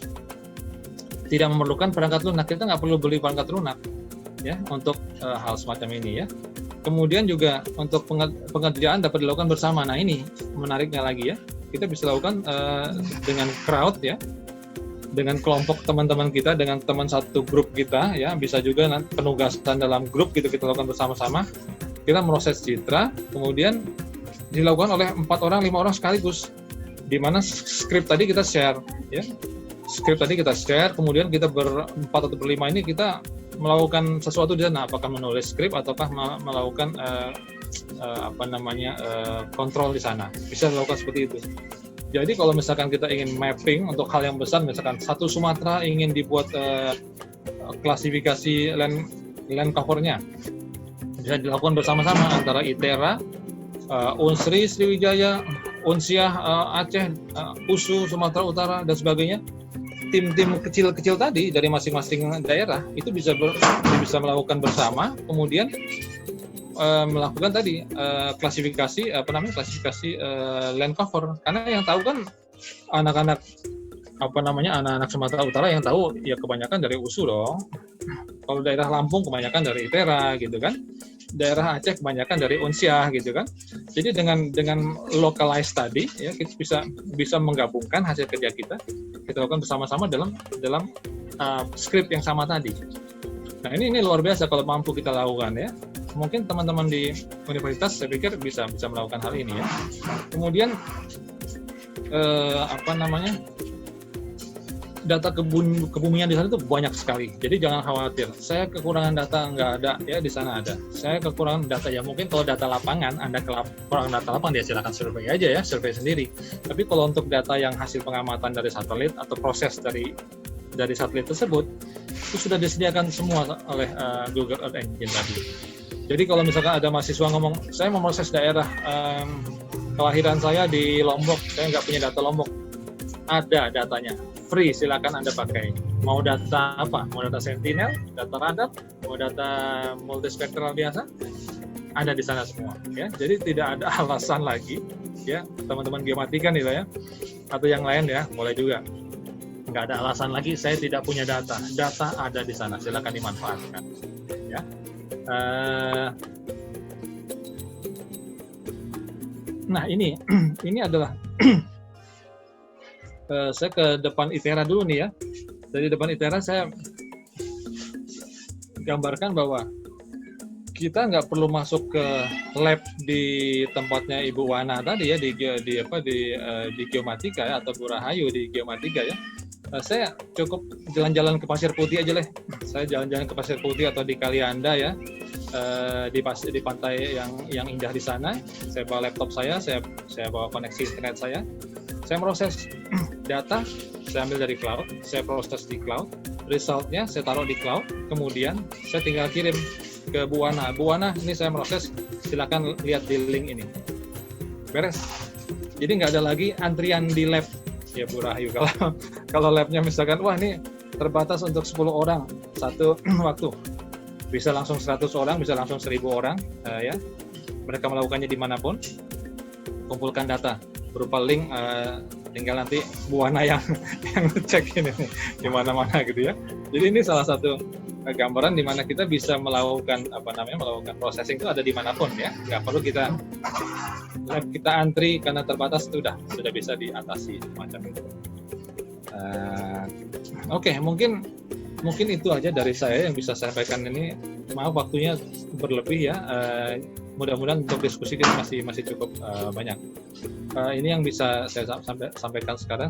tidak memerlukan perangkat lunak, kita nggak perlu beli perangkat lunak ya untuk hal semacam ini ya. Kemudian juga untuk pengerjaan dapat dilakukan bersama. Nah ini menariknya lagi ya, kita bisa lakukan dengan crowd ya, dengan kelompok teman-teman kita, dengan teman satu grup kita ya, bisa juga penugasan dalam grup gitu kita lakukan bersama-sama. Kita proses citra, kemudian dilakukan oleh 4 orang, 5 orang sekaligus. Di mana skrip tadi kita share ya. Skrip tadi kita share, kemudian kita berempat atau berlima ini kita melakukan sesuatu di sana, apakah menulis skrip ataukah melakukan kontrol di sana. Bisa dilakukan seperti itu. Jadi kalau misalkan kita ingin mapping untuk hal yang besar, misalkan satu Sumatera ingin dibuat klasifikasi land cover-nya, bisa dilakukan bersama-sama antara ITERA, Unsri, Sriwijaya, Unsiah, Aceh, USU, Sumatera Utara, dan sebagainya. Tim-tim kecil-kecil tadi dari masing-masing daerah itu bisa melakukan bersama, kemudian melakukan tadi klasifikasi land cover. Karena yang tahu kan anak-anak Sumatera Utara yang tahu ya kebanyakan dari USU dong. Kalau daerah Lampung kebanyakan dari ITERA gitu kan. Daerah Aceh kebanyakan dari Unsiah gitu kan. Jadi dengan localize tadi ya kita bisa menggabungkan hasil kerja kita lakukan bersama-sama dalam skrip yang sama tadi. Nah ini luar biasa kalau mampu kita lakukan ya. Mungkin teman-teman di universitas saya pikir bisa melakukan hal ini ya. Kemudian data kebumian di sana itu banyak sekali. Jadi jangan khawatir. Saya kekurangan data nggak ada ya, di sana ada. Saya kekurangan data ya, mungkin kalau data lapangan Anda kekurangan data lapangan ya silakan survei aja ya, survei sendiri. Tapi kalau untuk data yang hasil pengamatan dari satelit atau proses dari satelit tersebut itu sudah disediakan semua oleh Google Earth Engine tadi. Jadi kalau misalkan ada mahasiswa ngomong, saya mau proses daerah kelahiran saya di Lombok, saya nggak punya data Lombok. Ada datanya, free, silakan Anda pakai. Mau data apa? Mau data Sentinel, data radar, mau data multispektral biasa, ada di sana semua. Ya, jadi tidak ada alasan lagi, ya teman-teman geomatika nih lah ya, atau yang lain ya, boleh juga. Nggak ada alasan lagi, saya tidak punya data. Data ada di sana, silakan dimanfaatkan. Ya. Nah ini adalah saya ke depan ITERA dulu nih ya. Dari depan ITERA saya gambarkan bahwa kita nggak perlu masuk ke lab di tempatnya Ibu Wana tadi ya, di Geomatika ya, atau Bu Rahayu di Geomatika ya. Saya cukup jalan-jalan ke Pasir Putih aja lah. Saya jalan-jalan ke Pasir Putih atau di Kalianda ya. di pantai yang indah di sana. Saya bawa laptop saya bawa koneksi internet saya proses data, saya ambil dari cloud, saya proses di cloud, resultnya saya taruh di cloud, kemudian saya tinggal kirim ke Bu Wana. Bu Wana, ini saya proses, silakan lihat di link ini. Beres. Jadi nggak ada lagi antrian di lab ya Bu Rahayu. Kalau labnya misalkan, wah ini terbatas untuk 10 orang satu waktu, bisa langsung 100 orang, bisa langsung 1000 orang, ya. Mereka melakukannya dimanapun, kumpulkan data berupa link, tinggal nanti Bu Wana yang cek ini di mana-mana gitu ya. Jadi ini salah satu gambaran di mana kita bisa melakukan melakukan processing itu ada dimanapun ya, nggak perlu kita antri karena terbatas, itu sudah bisa diatasi macam itu. Oke, mungkin itu aja dari saya yang bisa saya sampaikan ini. Maaf waktunya berlebih ya. Mudah-mudahan untuk diskusi kita masih cukup banyak. Ini yang bisa saya sampaikan sekarang.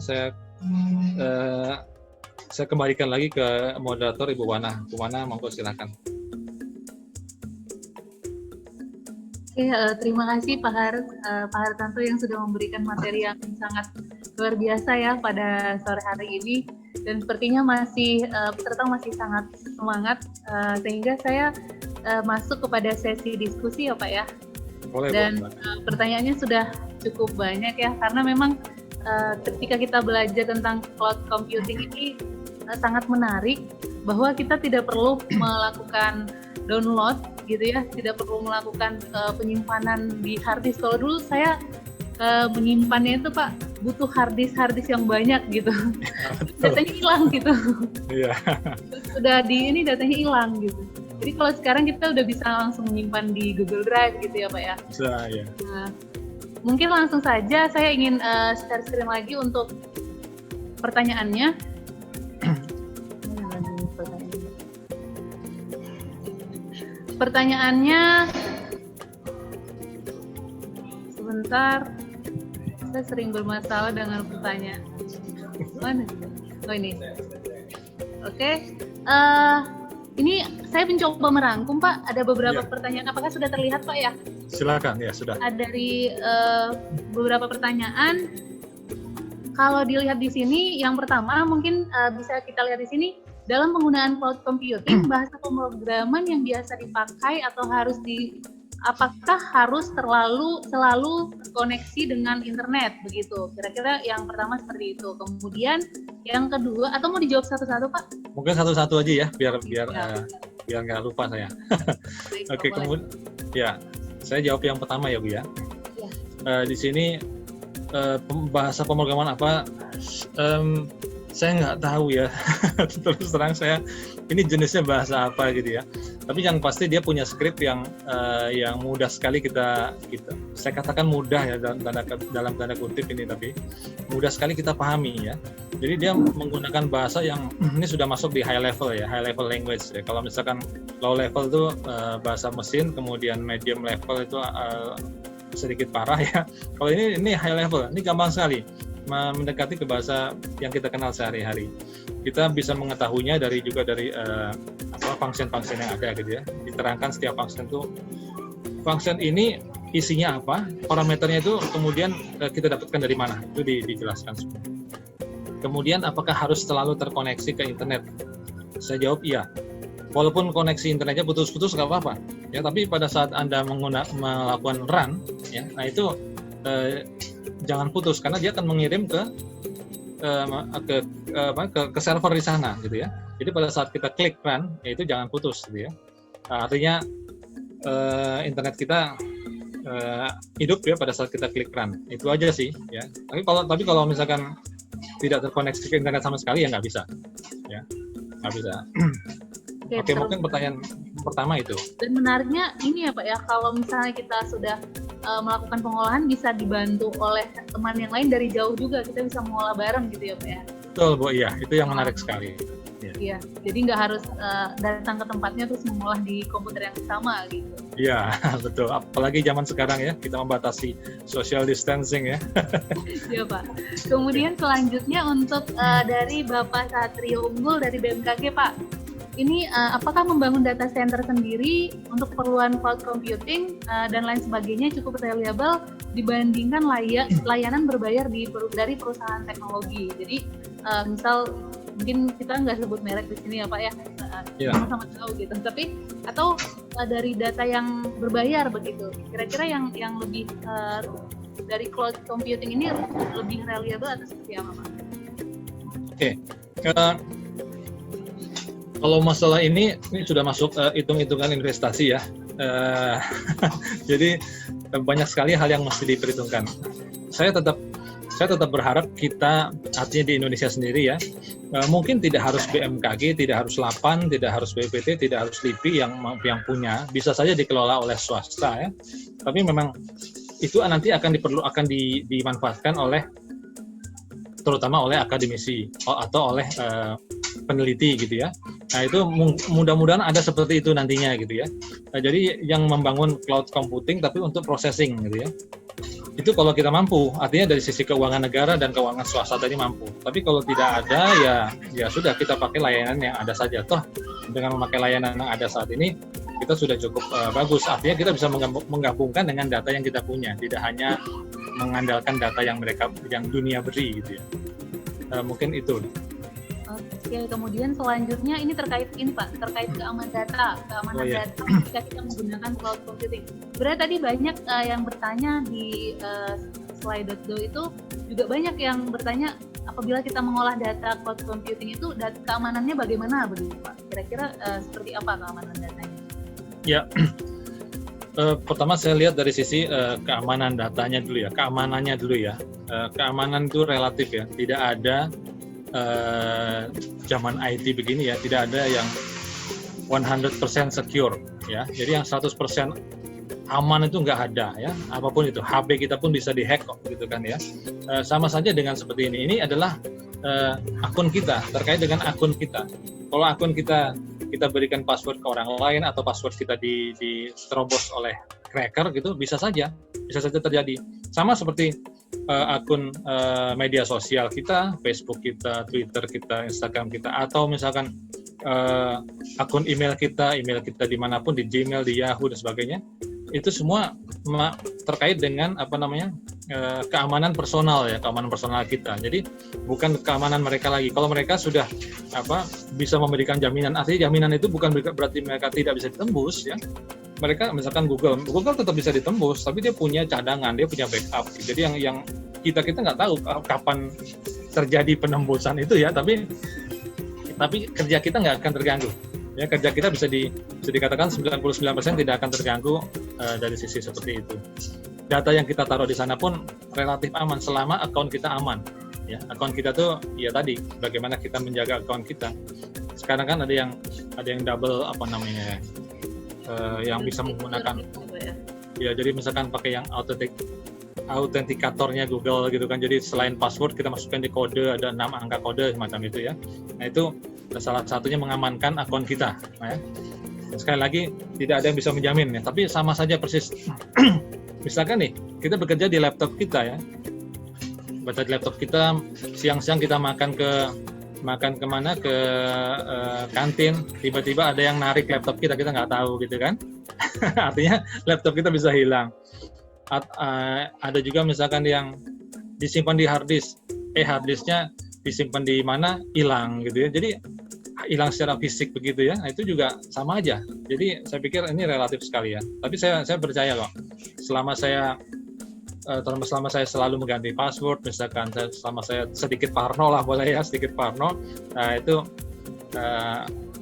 Saya kembalikan lagi ke moderator Ibu Wana. Bu Wana, monggo silakan. Oke, terima kasih Pak Hartanto yang sudah memberikan materi yang sangat luar biasa ya pada sore hari ini, dan sepertinya peserta masih sangat semangat, sehingga saya masuk kepada sesi diskusi ya Pak ya. Boleh, dan pertanyaannya sudah cukup banyak ya, karena memang ketika kita belajar tentang cloud computing ini sangat menarik, bahwa kita tidak perlu melakukan download gitu ya, tidak perlu melakukan penyimpanan di hard disk. Kalau dulu saya menyimpannya itu Pak butuh hard disk yang banyak gitu, datanya hilang gitu. Iya. Sudah datanya hilang gitu. Jadi kalau sekarang kita udah bisa langsung menyimpan di Google Drive gitu ya Pak ya. Bisa ya. Nah, mungkin langsung saja saya ingin share screen lagi untuk pertanyaannya. Pertanyaannya, sebentar, saya sering bermasalah dengan pertanyaan. Mana? Oh ini. Oke. Ini saya mencoba merangkum Pak. Ada beberapa pertanyaan. Apakah sudah terlihat Pak ya? Silakan ya, sudah. Dari beberapa pertanyaan. Kalau dilihat di sini, yang pertama mungkin bisa kita lihat di sini. Dalam penggunaan cloud computing, bahasa pemrograman yang biasa dipakai atau apakah harus selalu terkoneksi dengan internet begitu? Kira-kira yang pertama seperti itu. Kemudian yang kedua, atau mau dijawab satu-satu Pak? Mungkin satu-satu aja ya, biar nggak lupa saya. Oke, kemudian ya saya jawab yang pertama ya Bu ya. Di sini bahasa pemrograman apa? Saya nggak tahu ya, terus terang saya ini jenisnya bahasa apa gitu ya. Tapi yang pasti dia punya skrip yang mudah sekali kita saya katakan mudah ya dalam tanda kutip ini, tapi mudah sekali kita pahami ya. Jadi dia menggunakan bahasa yang ini sudah masuk di high level ya, high level language ya. Kalau misalkan low level itu bahasa mesin, kemudian medium level itu sedikit parah ya. Kalau ini high level, ini gampang sekali mendekati ke bahasa yang kita kenal sehari-hari. Kita bisa mengetahuinya dari function-function yang ada gitu ya. Diterangkan setiap function ini isinya apa, parameternya itu kemudian kita dapatkan dari mana, itu dijelaskan semua. Kemudian apakah harus selalu terkoneksi ke internet? Saya jawab iya. Walaupun koneksi internetnya putus-putus nggak apa-apa ya, tapi pada saat Anda melakukan run ya, nah itu jangan putus, karena dia akan mengirim ke server di sana gitu ya. Jadi pada saat kita klik run, ya itu jangan putus gitu ya. Nah, artinya internet kita hidup ya pada saat kita klik run. Itu aja sih ya. Tapi kalau misalkan tidak terkoneksi ke internet sama sekali ya nggak bisa ya, nggak bisa. Oke, mungkin pertanyaan pertama itu. Dan menariknya ini ya Pak ya, kalau misalnya kita sudah melakukan pengolahan bisa dibantu oleh teman yang lain dari jauh juga, kita bisa mengolah bareng gitu ya Pak ya. Betul Bu, iya, itu yang menarik sekali. Iya, jadi nggak harus datang ke tempatnya terus mengolah di komputer yang sama gitu. Iya, betul. Apalagi zaman sekarang ya, kita membatasi social distancing ya. Iya Pak. Kemudian selanjutnya untuk dari Bapak Satrio Unggul dari BMKG Pak. ini apakah membangun data center sendiri untuk keperluan cloud computing dan lain sebagainya cukup reliable dibandingkan layanan berbayar dari perusahaan teknologi. Jadi misal mungkin kita nggak sebut merek di sini ya Pak ya, sama-sama tahu gitu. Tapi atau dari data yang berbayar begitu. Kira-kira yang lebih dari cloud computing ini lebih reliable atau seperti apa Pak? Oke. Kalau masalah ini sudah masuk hitung-hitungan investasi ya. Jadi banyak sekali hal yang mesti diperhitungkan. Saya tetap berharap kita, artinya di Indonesia sendiri ya, mungkin tidak harus BMKG, tidak harus LAPAN, tidak harus BPT, tidak harus LIPI yang punya, bisa saja dikelola oleh swasta ya. Tapi memang itu nanti akan dimanfaatkan terutama oleh akademisi atau oleh peneliti gitu ya. Nah itu mudah-mudahan ada seperti itu nantinya gitu ya. Nah, jadi yang membangun cloud computing tapi untuk processing gitu ya. Itu kalau kita mampu, artinya dari sisi keuangan negara dan keuangan swasta tadi mampu. Tapi kalau tidak ada ya sudah kita pakai layanan yang ada saja. Toh dengan memakai layanan yang ada saat ini kita sudah cukup bagus. Artinya kita bisa menggabungkan dengan data yang kita punya, tidak hanya mengandalkan data yang dunia beri gitu ya. Mungkin itu. Oke, kemudian selanjutnya ini terkait keamanan data ketika kita menggunakan cloud computing. Sebenarnya tadi banyak yang bertanya di slide.do itu juga banyak yang bertanya apabila kita mengolah data cloud computing itu keamanannya bagaimana begitu Pak? Kira-kira seperti apa keamanan datanya? Ya, pertama saya lihat dari sisi keamanan datanya dulu ya, keamanannya dulu ya. Keamanan itu relatif ya, tidak ada zaman IT begini ya, tidak ada yang 100% secure ya. Jadi yang 100% aman itu nggak ada ya. Apapun itu, HP kita pun bisa dihack kok gitu kan ya. Sama saja dengan seperti ini. Ini adalah akun kita, terkait dengan akun kita. Kalau akun kita berikan password ke orang lain atau password kita diterobos oleh cracker gitu, bisa saja terjadi. Sama seperti akun media sosial kita, Facebook kita, Twitter kita, Instagram kita, atau misalkan akun email kita dimanapun, di Gmail, di Yahoo dan sebagainya, itu semua terkait dengan keamanan personal ya, keamanan personal kita. Jadi bukan keamanan mereka lagi. Kalau mereka sudah bisa memberikan jaminan, artinya jaminan itu bukan berarti mereka tidak bisa ditembus ya. Mereka misalkan Google tetap bisa ditembus, tapi dia punya cadangan, dia punya backup. Jadi yang kita nggak tahu kapan terjadi penembusan itu ya, tapi kerja kita nggak akan terganggu. Ya, kerja kita bisa dikatakan 99% tidak akan terganggu dari sisi seperti itu. Data yang kita taruh di sana pun relatif aman selama akun kita aman. Ya, akun kita tuh ya tadi bagaimana kita menjaga akun kita. Sekarang kan ada yang double yang bisa menggunakan ya, jadi misalkan pakai yang autentikatornya Google gitu kan, jadi selain password kita masukkan di kode, ada 6 angka kode semacam itu ya. Nah itu salah satunya mengamankan akun kita. Nah, ya. Sekali lagi tidak ada yang bisa menjamin ya, tapi sama saja persis. Misalkan nih kita bekerja di laptop kita ya, baca di laptop kita, siang-siang kita makan kemana, ke kantin, tiba-tiba ada yang narik laptop kita nggak tahu gitu kan. Artinya laptop kita bisa hilang. Ada juga misalkan yang disimpan di hard disk, hard disknya disimpan di mana, hilang gitu ya. Jadi hilang secara fisik begitu ya. Nah, itu juga sama aja. Jadi saya pikir ini relatif sekali ya. Tapi saya percaya kok, selama saya selalu mengganti password, misalkan selama saya sedikit parno lah, boleh ya, sedikit parno, nah itu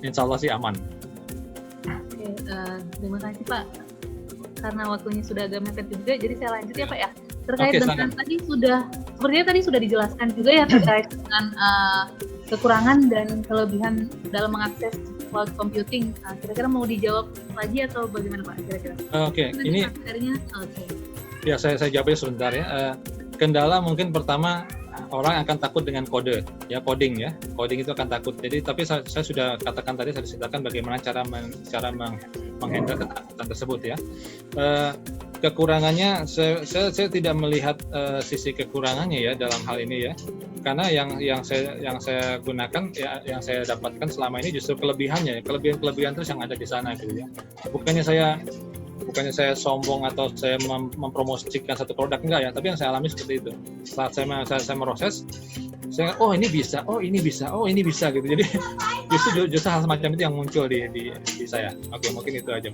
insya Allah sih aman. Oke, terima kasih Pak. Karena waktunya sudah agak mepet juga, jadi saya lanjut ya Pak ya. Terkait dengan sepertinya tadi sudah dijelaskan juga ya terkait dengan kekurangan dan kelebihan dalam mengakses cloud computing. Kira-kira mau dijawab lagi atau bagaimana Pak? Kira-kira? Oke, ini. Ya, saya jawabnya sebentar ya. Kendala mungkin pertama, orang akan takut dengan kode, ya, coding ya. Coding itu akan takut. Jadi tapi saya sudah katakan tadi, saya ceritakan bagaimana cara menghandle ketakutan tersebut ya. kekurangannya saya tidak melihat sisi kekurangannya ya dalam hal ini ya, karena yang saya gunakan ya, yang saya dapatkan selama ini justru kelebihannya, kelebihan terus yang ada di sana gitu ya. Bukannya saya sombong atau saya mempromosikan satu produk, enggak ya, tapi yang saya alami seperti itu. Saat saya proses, saya ini bisa gitu. Jadi justru hal semacam itu yang muncul di saya. Oke, mungkin itu aja.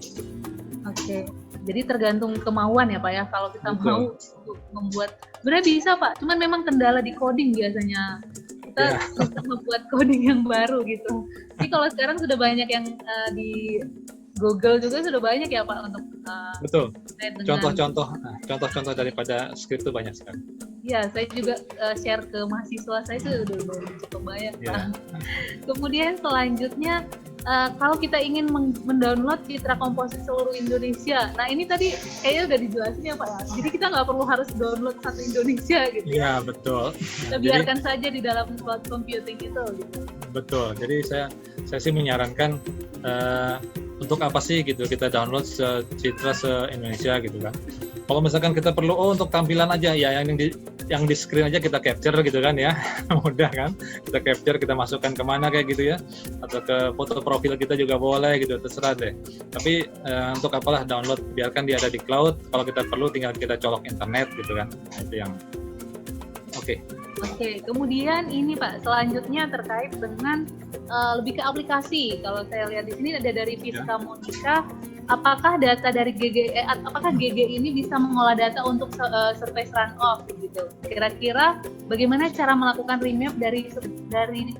Oke. Jadi tergantung kemauan ya Pak ya. Kalau kita mau untuk membuat, sebenarnya bisa Pak. Cuman memang kendala di coding biasanya. Kita susah membuat coding yang baru gitu. Jadi kalau sekarang sudah banyak yang di Google juga sudah banyak ya Pak untuk betul. Contoh-contoh daripada script itu banyak sekali. Ya, saya juga share ke mahasiswa saya itu udah cukup banyak Pak. Kemudian selanjutnya kalau kita ingin mendownload Citra Komposit seluruh Indonesia, nah ini tadi kayaknya udah dijelasin ya Pak ya. Jadi kita nggak perlu harus download satu Indonesia gitu. Iya betul. Kita biarkan saja di dalam cloud computing itu. Gitu. Betul. Jadi saya sih menyarankan untuk apa sih gitu kita download Citra se-Indonesia gitu kan. Kalau misalkan kita perlu untuk tampilan aja ya yang di screen aja kita capture gitu kan ya. Mudah kan? Kita capture, kita masukkan kemana kayak gitu ya. Atau ke foto profil kita juga boleh gitu, terserah deh. Tapi untuk apalah download, biarkan dia ada di cloud. Kalau kita perlu tinggal kita colok internet gitu kan. Nah, itu yang Oke, kemudian ini Pak, selanjutnya terkait dengan lebih ke aplikasi. Kalau saya lihat di sini ada dari Fiska Monica, apakah data dari apakah GG ini bisa mengolah data untuk surface runoff gitu? Kira-kira bagaimana cara melakukan remap dari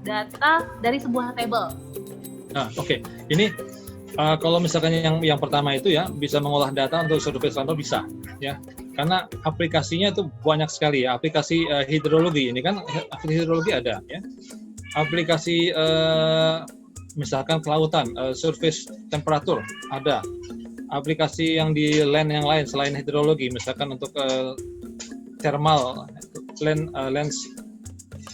data dari sebuah table? Ini kalau misalkan yang pertama itu ya bisa mengolah data untuk surface runoff bisa ya. Karena aplikasinya itu banyak sekali ya, aplikasi hidrologi ini kan hidrologi ada ya, aplikasi misalkan kelautan, surface temperatur ada, aplikasi yang di land yang lain selain hidrologi, misalkan untuk thermal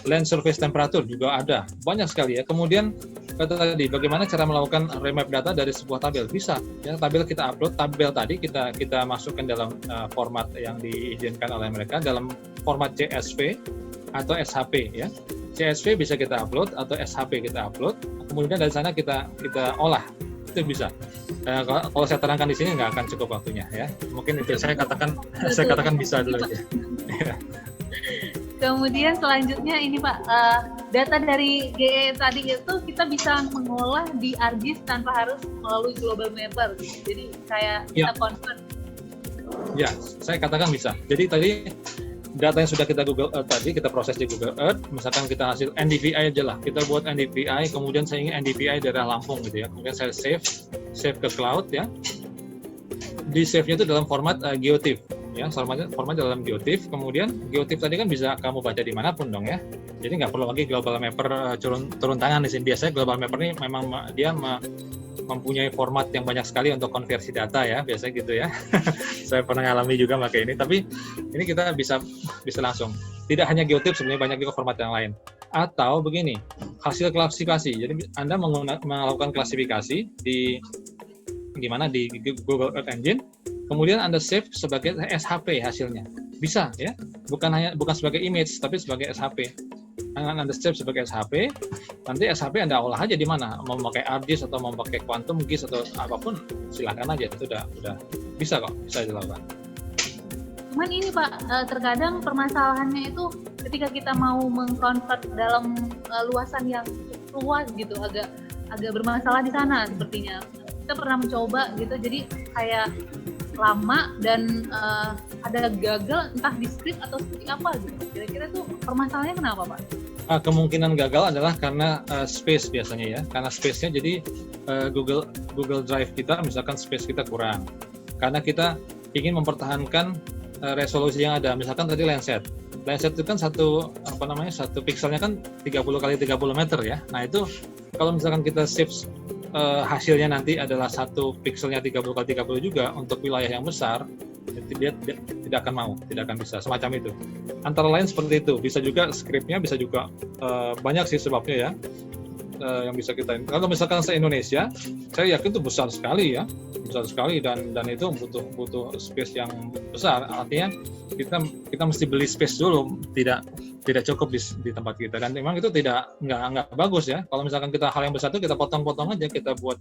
land surface temperature juga ada, banyak sekali ya. Kemudian tadi bagaimana cara melakukan remap data dari sebuah tabel, bisa ya, tabel kita upload, tabel tadi kita masukkan dalam format yang diizinkan oleh mereka dalam format CSV atau SHP ya. CSV bisa kita upload atau SHP kita upload, kemudian dari sana kita olah, itu bisa. Kalau saya terangkan di sini nggak akan cukup waktunya ya, mungkin itu saya katakan bisa dulu aja. Kemudian selanjutnya ini Pak, data dari GE tadi itu kita bisa mengolah di ArcGIS tanpa harus melalui Global Mapper. Jadi kayak kita convert. Ya, saya katakan bisa. Jadi tadi data yang sudah kita kita proses di Google Earth, misalkan kita hasil NDVI aja lah, kita buat NDVI, kemudian saya ingin NDVI daerah Lampung gitu ya, kemudian saya save ke cloud ya. Di save-nya itu dalam format GeoTIFF. Ya, format dalam GeoTIFF, kemudian GeoTIFF tadi kan bisa kamu baca dimanapun dong ya. Jadi nggak perlu lagi Global Mapper turun tangan di sini. Biasanya Global Mapper ini memang dia mempunyai format yang banyak sekali untuk konversi data ya, biasanya gitu ya. Saya pernah ngalami juga pakai ini, tapi ini kita bisa langsung. Tidak hanya GeoTIFF, sebenarnya banyak juga format yang lain. Atau begini, hasil klasifikasi. Jadi Anda melakukan klasifikasi di Google Earth Engine. Kemudian Anda save sebagai SHP hasilnya. Bisa ya, bukan sebagai image tapi sebagai SHP. Anda save sebagai SHP, nanti SHP Anda olah aja di mana, mau pakai ArcGIS atau mau pakai Quantum GIS atau apapun, silakan aja, itu udah bisa kok, bisa dilakukan. Cuman ini Pak, terkadang permasalahannya itu ketika kita mau mengkonvert dalam luasan yang luas gitu, agak bermasalah di sana sepertinya. Kita pernah mencoba gitu, jadi kayak lama dan ada gagal entah di script atau seperti apa gitu. Kira-kira tuh permasalahannya kenapa Pak? Kemungkinan gagal adalah karena space biasanya ya, karena space-nya jadi Google Drive kita misalkan space kita kurang, karena kita ingin mempertahankan resolusi yang ada. Misalkan tadi Landsat itu kan satu pikselnya kan 30 kali 30 meter ya. Nah itu kalau misalkan kita save hasilnya nanti adalah satu pikselnya 30 kali 30 juga untuk wilayah yang besar, dia tidak akan bisa semacam itu. Antara lain seperti itu. Bisa juga scriptnya, bisa juga banyak sih sebabnya ya. yang bisa kita. Kalau misalkan se-Indonesia, saya yakin itu besar sekali ya, besar sekali dan itu butuh space yang besar. Artinya kita mesti beli space dulu, tidak cukup di tempat kita, dan memang itu nggak bagus ya. Kalau misalkan kita hal yang besar itu kita potong-potong aja, kita buat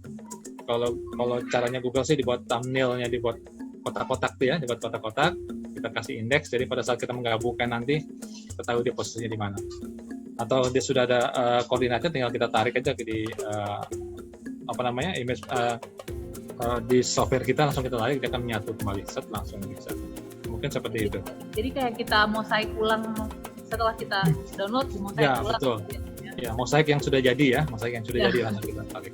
kalau caranya Google sih dibuat thumbnailnya, dibuat kotak-kotak tuh ya, dibuat kotak-kotak, kita kasih indeks, jadi pada saat kita menggabungkan nanti kita tahu dia posisinya di mana. Atau dia sudah ada koordinatnya, tinggal kita tarik aja di image di software kita, langsung kita tarik, dia akan menyatu kembali, set langsung bisa. Mungkin seperti itu. Jadi kayak kita mosaik ulang setelah kita download, mosaik ya, ulang. Betul. Ya, mosaik yang sudah jadi ya, mosaik yang sudah jadi langsung kita tarik.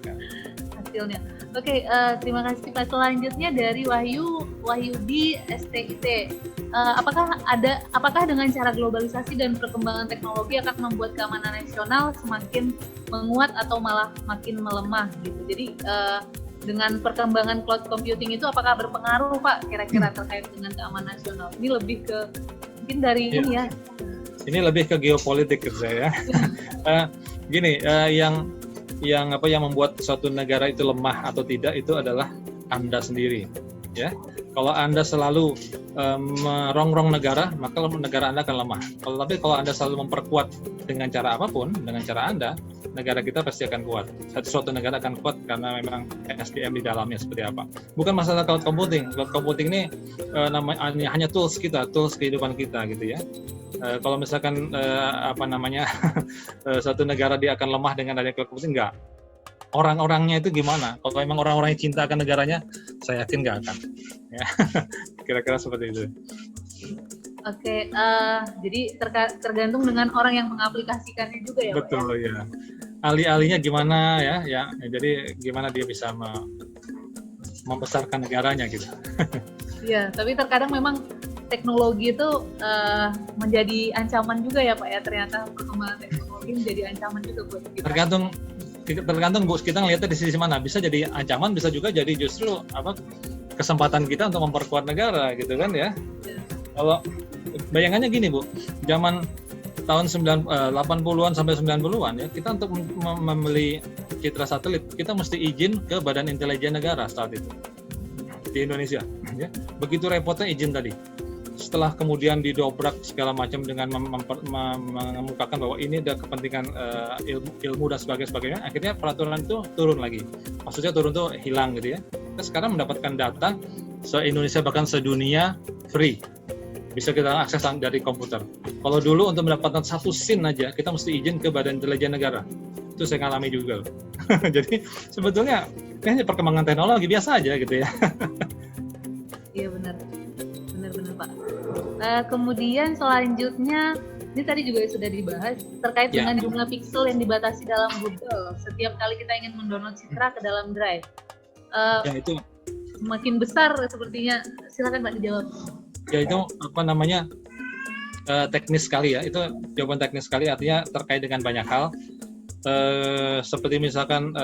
Hasilnya. Oke, terima kasih Pak. Selanjutnya dari Wahyudi STIT. Apakah dengan cara globalisasi dan perkembangan teknologi akan membuat keamanan nasional semakin menguat atau malah makin melemah gitu. Jadi dengan perkembangan cloud computing itu apakah berpengaruh Pak kira-kira terkait dengan keamanan nasional? Ini lebih ke mungkin dari ini ya. Ini lebih ke geopolitik saya. Gini, yang membuat suatu negara itu lemah atau tidak itu adalah Anda sendiri, ya. Kalau Anda selalu merongrong negara, maka negara Anda akan lemah. Tapi kalau Anda selalu memperkuat dengan cara apapun, dengan cara Anda, negara kita pasti akan kuat. Suatu negara akan kuat karena memang SDM di dalamnya seperti apa. Bukan masalah cloud computing. Cloud computing ini hanya tools kehidupan kita gitu ya. Kalau misalkan satu negara dia akan lemah dengan adanya cloud computing, enggak. Orang-orangnya itu gimana? Kalau memang orang-orang yang cinta akan negaranya, saya yakin nggak akan. Ya. Kira-kira seperti itu. Oke, jadi tergantung dengan orang yang mengaplikasikannya juga ya. Betul Pak, ya. Ahli-ahlinya gimana ya. Jadi gimana dia bisa membesarkan negaranya gitu. Iya, tapi terkadang memang teknologi itu menjadi ancaman juga ya Pak ya. Ternyata perkembangan teknologi menjadi ancaman juga buat kita. Tergantung Bu, kita ngelihatnya di sisi mana. Bisa jadi ancaman, bisa juga jadi justru kesempatan kita untuk memperkuat negara gitu kan ya. Kalau bayangannya gini Bu, zaman tahun 80-an sampai 90-an ya, kita untuk membeli citra satelit kita mesti izin ke Badan Intelijen Negara saat itu di Indonesia ya. Begitu repotnya izin tadi. Setelah kemudian didobrak segala macam dengan mengemukakan bahwa ini ada kepentingan ilmu dan sebagainya, akhirnya peraturan itu turun lagi. Maksudnya turun tuh hilang gitu ya. Kita sekarang mendapatkan data se-Indonesia bahkan sedunia free. Bisa kita akses dari komputer. Kalau dulu untuk mendapatkan satu scene aja, kita mesti izin ke Badan Intelijen Negara. Itu saya ngalami juga. Jadi sebetulnya ini perkembangan teknologi biasa aja gitu ya. Iya benar Pak. Kemudian selanjutnya, ini tadi juga sudah dibahas terkait dengan jumlah pixel yang dibatasi dalam Google setiap kali kita ingin mendownload citra ke dalam Drive. Itu semakin besar sepertinya. Silakan Pak dijawab. Ya itu teknis sekali ya. Itu jawaban teknis sekali, artinya terkait dengan banyak hal. Seperti misalkan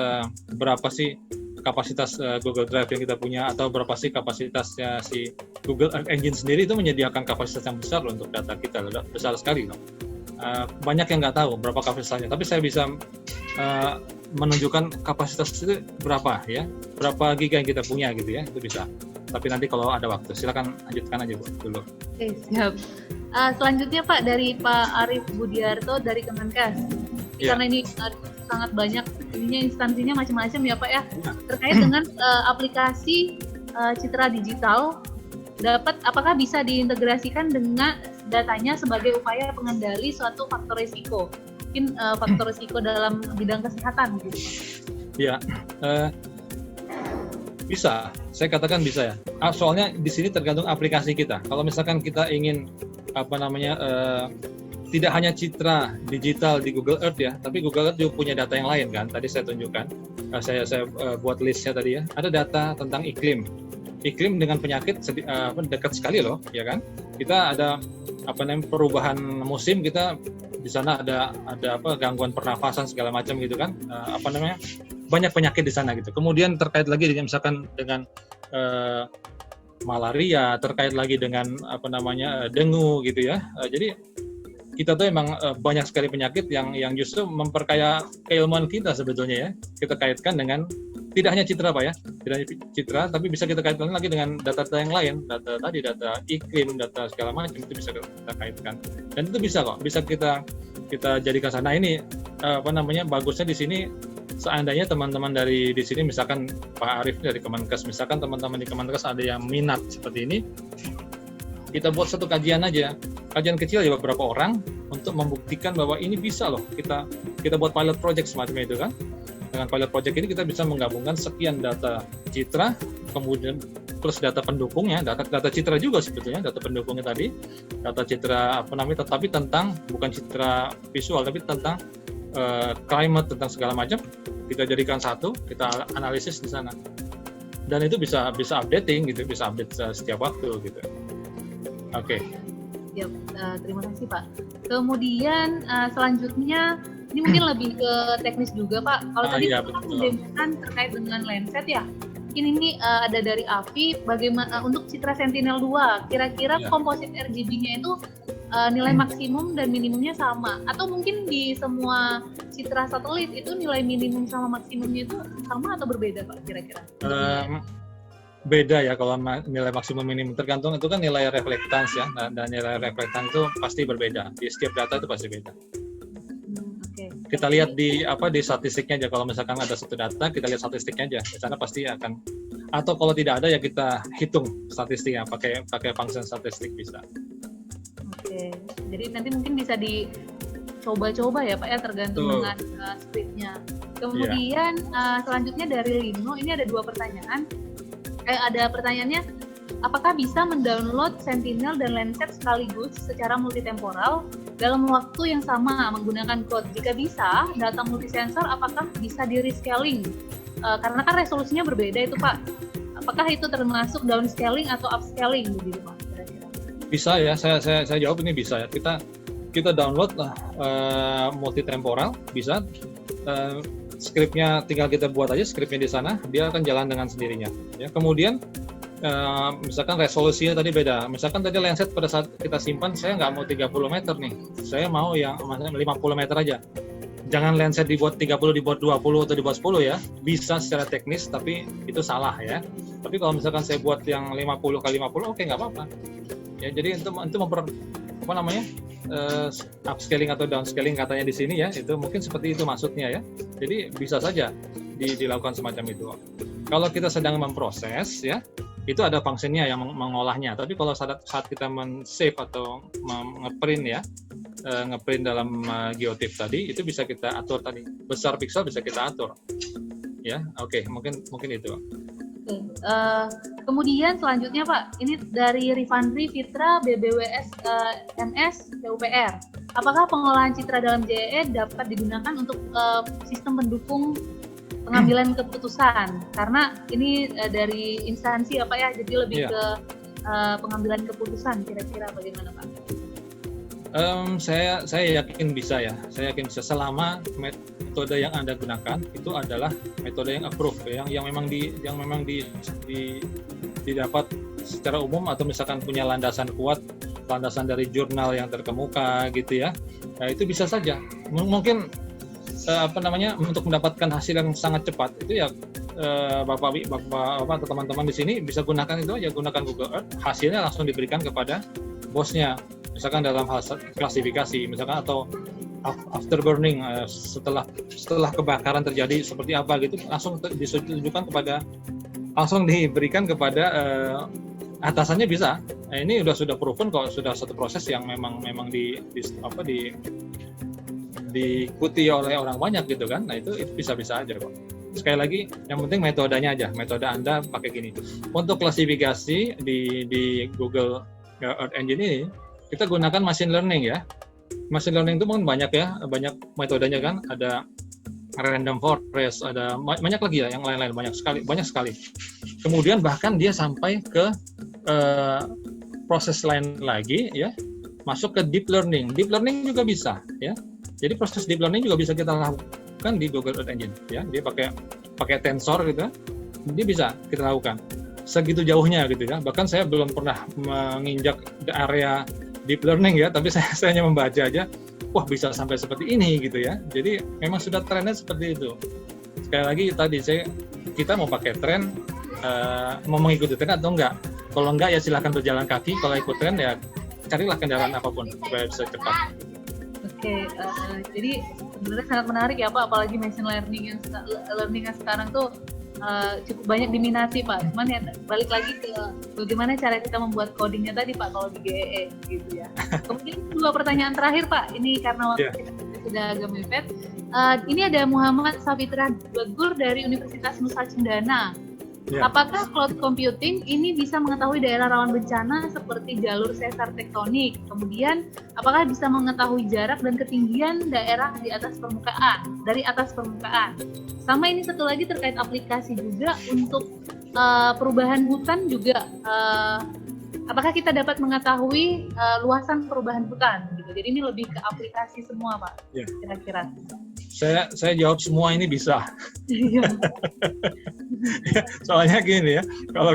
berapa sih kapasitas Google Drive yang kita punya, atau berapa sih kapasitasnya si Google Earth Engine sendiri. Itu menyediakan kapasitas yang besar loh untuk data kita, besar sekali loh. Banyak yang nggak tahu berapa kapasitasnya, tapi saya bisa menunjukkan kapasitas itu berapa ya, berapa giga yang kita punya gitu ya, itu bisa. Tapi nanti kalau ada waktu, silakan lanjutkan aja Bu dulu. Oke, siap. Selanjutnya Pak, dari Pak Arief Budiarto dari Kemenkes. Karena ini sangat banyak, instansinya macam-macam ya Pak ya. Terkait dengan aplikasi citra digital, apakah bisa diintegrasikan dengan datanya sebagai upaya pengendali suatu faktor risiko? Mungkin faktor risiko dalam bidang kesehatan gitu. Ya, bisa. Saya katakan bisa ya. Soalnya di sini tergantung aplikasi kita. Kalau misalkan kita ingin tidak hanya citra digital di Google Earth ya, tapi Google Earth juga punya data yang lain kan. Tadi saya tunjukkan, saya buat listnya tadi ya. Ada data tentang iklim dengan penyakit dekat sekali loh, ya kan? Kita ada perubahan musim, kita di sana ada gangguan pernafasan segala macam gitu kan? Banyak penyakit di sana gitu. Kemudian terkait lagi dengan misalkan dengan malaria, terkait lagi dengan dengue gitu ya. Jadi kita tuh emang banyak sekali penyakit yang justru memperkaya keilmuan kita sebetulnya ya. Kita kaitkan dengan tidak hanya citra Pak ya, tidak hanya citra, tapi bisa kita kaitkan lagi dengan data-data yang lain, data iklim, data segala macam itu bisa kita kaitkan. Dan itu bisa kok, bisa kita jadikan sana. Ini bagusnya di sini. Seandainya teman-teman dari di sini, misalkan Pak Arif dari Kemenkes, misalkan teman-teman di Kemenkes ada yang minat seperti ini, kita buat satu kajian aja, kajian kecil ya beberapa orang untuk membuktikan bahwa ini bisa loh. Kita buat pilot project semacam itu kan. Dengan pilot project ini kita bisa menggabungkan sekian data citra, kemudian plus data pendukungnya, data citra juga sebetulnya, data pendukungnya tadi, data citra tetapi tentang bukan citra visual, tapi tentang climate, tentang segala macam, kita jadikan satu, kita analisis di sana, dan itu bisa updating gitu, bisa update setiap waktu gitu. Oke. Ya, terima kasih Pak. Kemudian selanjutnya ini mungkin lebih ke teknis juga Pak. Kalau tadi kita mendemokan terkait dengan Landsat ya. Ini ada dari AFI, bagaimana untuk citra Sentinel-2, kira-kira komposit RGB-nya itu nilai maksimum dan minimumnya sama, atau mungkin di semua citra satelit itu nilai minimum sama maksimumnya itu sama atau berbeda Pak kira-kira? Beda ya kalau nilai maksimum minimum, tergantung itu kan nilai reflektans ya, dan nilai reflektans itu pasti berbeda, di setiap data itu pasti beda. Kita lihat di statistiknya aja. Kalau misalkan ada satu data, kita lihat statistiknya aja. Di sana pasti akan, atau kalau tidak ada ya kita hitung statistiknya pakai function statistik bisa. Oke. Jadi nanti mungkin bisa dicoba-coba ya Pak ya, tergantung dengan scriptnya. Kemudian selanjutnya dari Lino, ini ada dua pertanyaan. Ada pertanyaannya, apakah bisa mendownload Sentinel dan Landsat sekaligus secara multitemporal dalam waktu yang sama menggunakan code? Jika bisa, data multisensor apakah bisa di rescaling? Karena kan resolusinya berbeda itu Pak. Apakah itu termasuk downscaling atau upscaling begitu Pak? Bisa ya, saya jawab ini bisa ya. Kita download multitemporal bisa. Skripnya tinggal kita buat aja skripnya di sana, dia akan jalan dengan sendirinya. Ya, kemudian misalkan resolusinya tadi beda. Misalkan tadi Landsat pada saat kita simpan, saya nggak mau 30 meter nih, saya mau yang 50 meter aja. Jangan Landsat dibuat 30, dibuat 20 atau dibuat 10 ya. Bisa secara teknis, tapi itu salah ya. Tapi kalau misalkan saya buat yang 50 kali 50, oke, nggak apa-apa. Ya, jadi itu upscaling atau downscaling katanya di sini ya, itu mungkin seperti itu maksudnya ya. Jadi bisa saja dilakukan semacam itu. Kalau kita sedang memproses ya, itu ada fungsinya yang mengolahnya. Tapi kalau saat kita men-save atau ngeprint ya, ngeprint dalam geotip tadi, itu bisa kita atur tadi. Besar pixel bisa kita atur. Ya, oke, mungkin itu. Kemudian selanjutnya Pak, ini dari Rifandri Fitra BBWS MS PUPR. Apakah pengolahan citra dalam JEE dapat digunakan untuk sistem pendukung pengambilan keputusan? Karena ini dari instansi ya Pak ya, jadi lebih ke pengambilan keputusan. Kira-kira bagaimana Pak? Saya yakin bisa ya. Saya yakin bisa selama metode yang Anda gunakan itu adalah metode yang approve, yang memang didapat secara umum, atau misalkan punya landasan kuat, landasan dari jurnal yang terkemuka gitu ya. Nah, itu bisa saja. Mungkin untuk mendapatkan hasil yang sangat cepat itu ya Bapak atau teman-teman di sini bisa gunakan itu aja, gunakan Google Earth, hasilnya langsung diberikan kepada bosnya. Misalkan dalam hal klasifikasi, misalkan atau afterburning, setelah kebakaran terjadi seperti apa gitu, langsung diberikan kepada atasannya bisa. Nah, ini sudah proven kok, sudah satu proses yang memang diikuti oleh orang banyak gitu kan. Nah itu bisa aja kok. Sekali lagi, yang penting metodenya aja, metode Anda pakai gini. Untuk klasifikasi di Google Earth Engine ini, kita gunakan machine learning ya. Machine learning itu mungkin banyak ya, banyak metodenya kan. Ada random forest, ada banyak lagi ya, yang lain-lain banyak sekali. Kemudian bahkan dia sampai ke proses lain lagi ya, masuk ke deep learning. Deep learning juga bisa ya. Jadi proses deep learning juga bisa kita lakukan di Google Earth Engine ya. Dia pakai tensor gitu, dia bisa kita lakukan. Segitu jauhnya gitu ya. Bahkan saya belum pernah menginjak area deep learning ya, tapi saya hanya membaca aja, wah bisa sampai seperti ini gitu ya. Jadi memang sudah trennya seperti itu. Sekali lagi tadi kita mau pakai tren, mau mengikuti tren atau enggak. Kalau enggak ya silahkan berjalan kaki, kalau ikut tren ya carilah kendaraan apapun supaya bisa cepat. Oke, jadi sebenarnya sangat menarik ya Pak, apalagi machine learning yang sekarang tuh cukup banyak diminati Pak. Cuman ya balik lagi ke bagaimana cara kita membuat codingnya tadi Pak kalau di GEE gitu ya. Kemudian 2 pertanyaan terakhir Pak, ini karena waktu kita sudah agak mepet. Ini ada Muhammad Safitra Bagur dari Universitas Nusa Cendana. Apakah cloud computing ini bisa mengetahui daerah rawan bencana seperti jalur sesar tektonik? Kemudian, apakah bisa mengetahui jarak dan ketinggian daerah di atas permukaan, dari atas permukaan? Sama ini satu lagi terkait aplikasi juga untuk perubahan hutan juga. Apakah kita dapat mengetahui luasan perubahan hutan? Gitu. Jadi ini lebih ke aplikasi semua, Pak. Kira-kira. Saya jawab semua ini bisa. Soalnya gini ya, kalau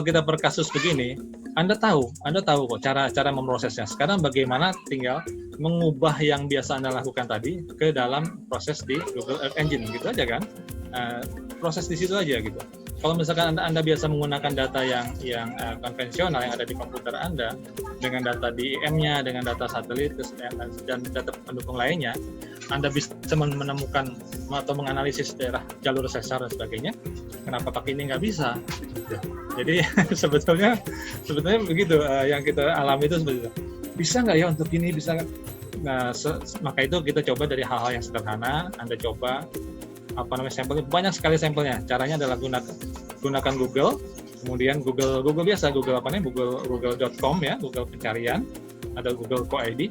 kita per kasus begini, Anda tahu kok cara memprosesnya. Sekarang bagaimana tinggal mengubah yang biasa Anda lakukan tadi ke dalam proses di Google Earth Engine gitu aja kan. Proses di situ aja gitu. Kalau misalkan Anda biasa menggunakan data yang konvensional yang ada di komputer Anda dengan data di IM-nya, dengan data satelit dan data pendukung lainnya, Anda bisa menemukan atau menganalisis daerah jalur sesar dan sebagainya. Kenapa pakai ini nggak bisa? Jadi sebetulnya begitu yang kita alami itu seperti itu. Bisa nggak ya untuk ini? Bisa nggak? Nah, maka itu kita coba dari hal-hal yang sederhana. Anda coba sampelnya, banyak sekali sampelnya. Caranya adalah gunakan Google, kemudian Google biasa, Google.com ya, Google pencarian, ada Google Co-ID.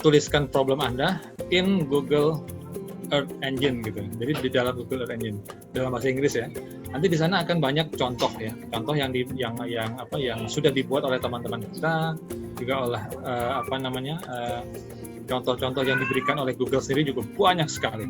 Tuliskan problem Anda in Google Earth Engine gitu. Jadi di dalam Google Earth Engine dalam bahasa Inggris ya. Nanti di sana akan banyak contoh ya, contoh yang sudah dibuat oleh teman-teman kita, juga oleh contoh-contoh yang diberikan oleh Google sendiri juga banyak sekali.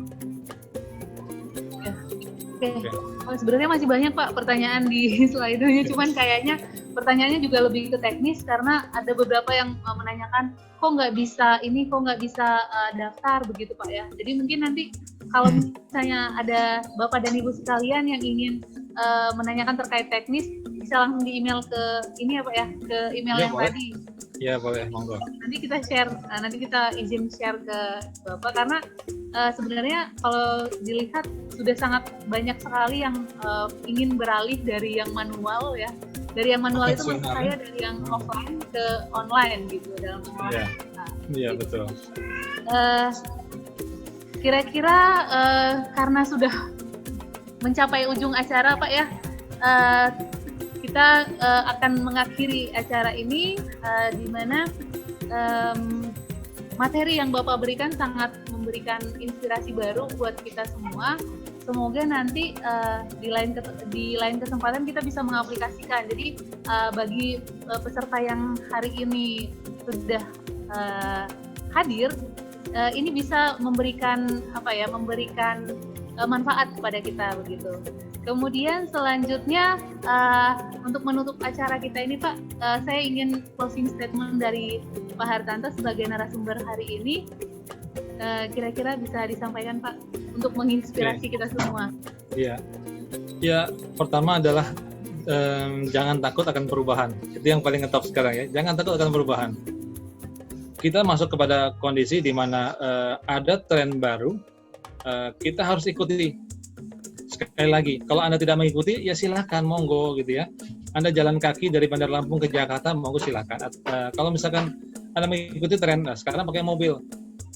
Oke. Sebenarnya masih banyak Pak pertanyaan di slide-nya, cuman kayaknya pertanyaannya juga lebih ke teknis karena ada beberapa yang menanyakan kok nggak bisa daftar begitu Pak ya. Jadi mungkin nanti kalau misalnya ada Bapak dan Ibu sekalian yang ingin menanyakan terkait teknis bisa langsung di email ke ini ya Pak ya, ke email yang boleh. tadi. Ya boleh, monggo. Nanti kita izin share ke Bapak karena sebenarnya kalau dilihat sudah sangat banyak sekali yang ingin beralih dari yang manual ya. Dari yang manual itu maksud saya dari yang offline ke online gitu dalam pengelolaan. Iya betul. Kira-kira karena sudah mencapai ujung acara Pak ya, kita akan mengakhiri acara ini di mana materi yang Bapak berikan sangat memberikan inspirasi baru buat kita semua. Semoga nanti di lain kesempatan kita bisa mengaplikasikan. Jadi bagi peserta yang hari ini sudah hadir, ini bisa memberikan manfaat kepada kita begitu. Kemudian selanjutnya untuk menutup acara kita ini Pak, saya ingin closing statement dari Pak Hartanto sebagai narasumber hari ini. Kira-kira bisa disampaikan Pak untuk menginspirasi kita semua. Iya. Ya, pertama adalah jangan takut akan perubahan. Itu yang paling ngetop sekarang ya. Jangan takut akan perubahan. Kita masuk kepada kondisi di mana ada tren baru, kita harus ikuti. Sekali lagi, kalau Anda tidak mengikuti, ya silakan, monggo gitu ya. Anda jalan kaki dari Bandar Lampung ke Jakarta, monggo silakan. Kalau misalkan Anda mengikuti tren, sekarang pakai mobil,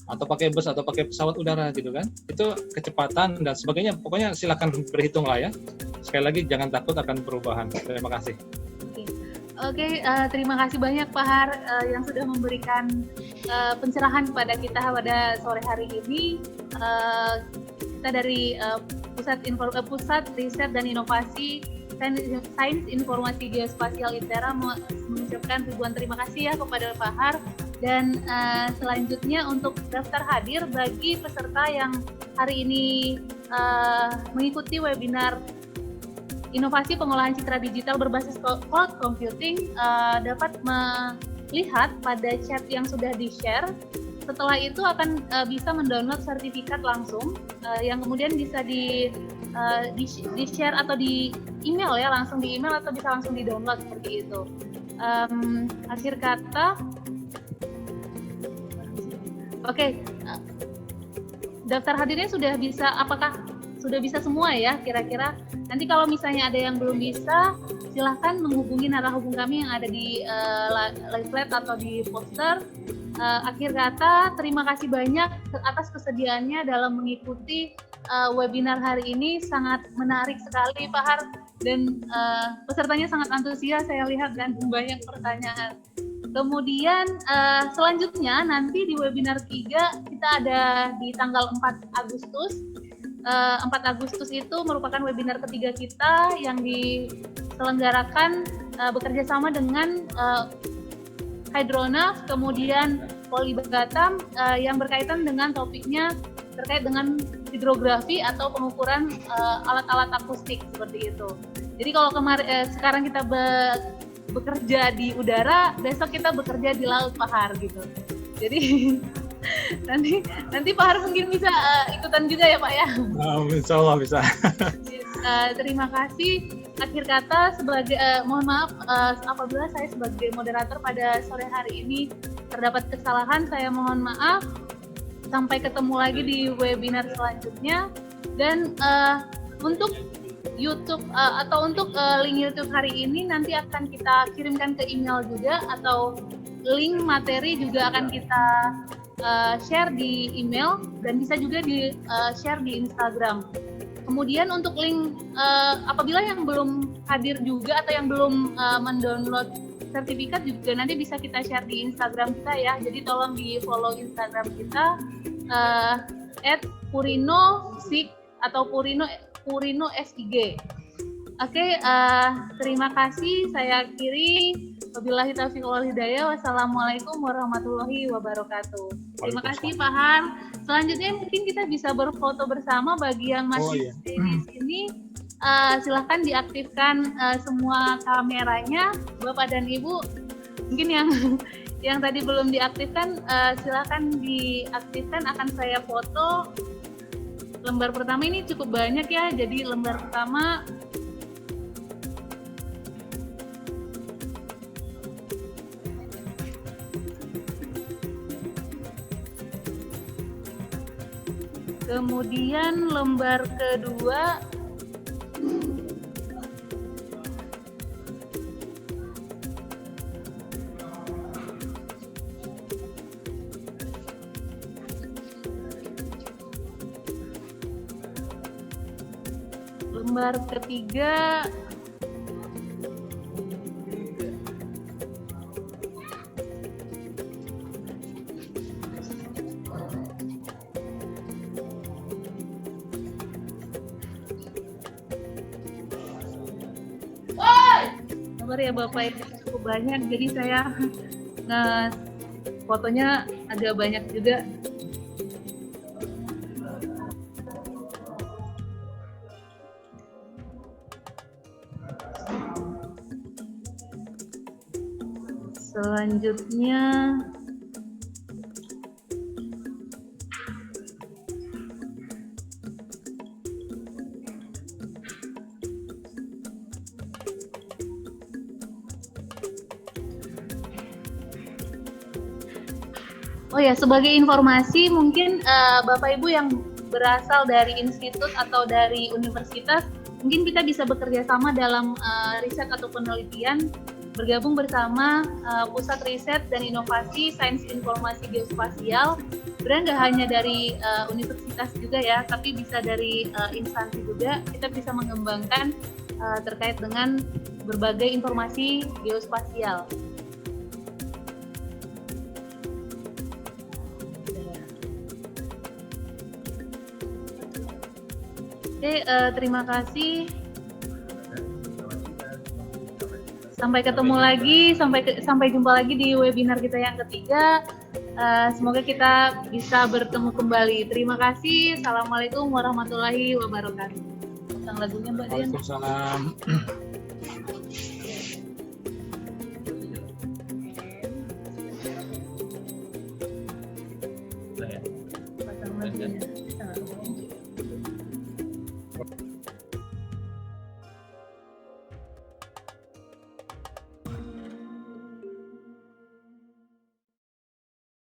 atau pakai bus, atau pakai pesawat udara gitu kan. Itu kecepatan dan sebagainya, pokoknya silakan berhitung lah ya. Sekali lagi, jangan takut akan perubahan. Terima kasih. Oke, terima kasih banyak Pak Har yang sudah memberikan pencerahan kepada kita pada sore hari ini. Kita dari Pusat Riset dan Inovasi Sains Informasi Geospasial ITERA mengucapkan ribuan terima kasih ya kepada Pak Har. Dan selanjutnya untuk daftar hadir bagi peserta yang hari ini mengikuti webinar inovasi pengolahan citra digital berbasis cloud computing dapat melihat pada chat yang sudah di-share. Setelah itu akan bisa mendownload sertifikat langsung yang kemudian bisa di-share atau di email ya, langsung di email atau bisa langsung di-download seperti itu. Akhir kata, oke, daftar hadirnya sudah bisa, apakah sudah bisa semua ya kira-kira? Nanti kalau misalnya ada yang belum bisa, silahkan menghubungi narahubung kami yang ada di leaflet atau di poster. Akhir kata, terima kasih banyak atas kesediaannya dalam mengikuti webinar hari ini. Sangat menarik sekali Pak Har, dan pesertanya sangat antusias saya lihat dan banyak pertanyaan. Kemudian selanjutnya nanti di webinar 3 kita ada di tanggal 4 Agustus. 4 Agustus itu merupakan webinar ketiga kita yang diselenggarakan bekerja sama dengan Hydronav, kemudian Polybagatam yang berkaitan dengan topiknya terkait dengan hidrografi atau pengukuran alat-alat akustik seperti itu. Jadi kalau sekarang kita bekerja di udara, besok kita bekerja di laut Pak Har gitu. Jadi nanti Pak Har mungkin bisa ikutan juga ya Pak ya. Insya Allah bisa. Terima kasih. Akhir kata, sebagai mohon maaf apabila saya sebagai moderator pada sore hari ini terdapat kesalahan, saya mohon maaf. Sampai ketemu lagi di webinar selanjutnya. Dan untuk YouTube atau untuk link YouTube hari ini nanti akan kita kirimkan ke email juga, atau link materi juga akan kita share di email dan bisa juga di share di Instagram. Kemudian untuk link apabila yang belum hadir juga atau yang belum mendownload sertifikat juga nanti bisa kita share di Instagram kita ya. Jadi tolong di follow Instagram kita @purino_sig atau Purino SIG. Oke, terima kasih. Saya akhiri. Wabillahi taufiq wal hidayah. Wassalamualaikum warahmatullahi wabarakatuh. Terima kasih Pak Har. Selanjutnya mungkin kita bisa berfoto bersama bagi yang masih di sini. Silahkan diaktifkan semua kameranya, Bapak dan Ibu. Mungkin yang tadi belum diaktifkan, silahkan diaktifkan. Akan saya foto. Lembar pertama ini cukup banyak ya. Jadi lembar pertama. Kemudian lembar kedua, lembar ketiga, sabar ya Bapak, itu cukup banyak, jadi saya fotonya agak banyak juga. Selanjutnya oh ya, sebagai informasi mungkin Bapak Ibu yang berasal dari institut atau dari universitas, mungkin kita bisa bekerja sama dalam riset atau penelitian, bergabung bersama Pusat Riset dan Inovasi Sains Informasi Geospasial. Sebenarnya nggak hanya dari universitas juga ya, tapi bisa dari instansi juga. Kita bisa mengembangkan terkait dengan berbagai informasi geospasial. Oke, terima kasih. Sampai ketemu lagi, sampai jumpa lagi di webinar kita yang ketiga. Semoga kita bisa bertemu kembali. Terima kasih. Assalamualaikum warahmatullahi wabarakatuh. pasang lagunya Mbak Dian. Waalaikumsalam. Pasang lagunya.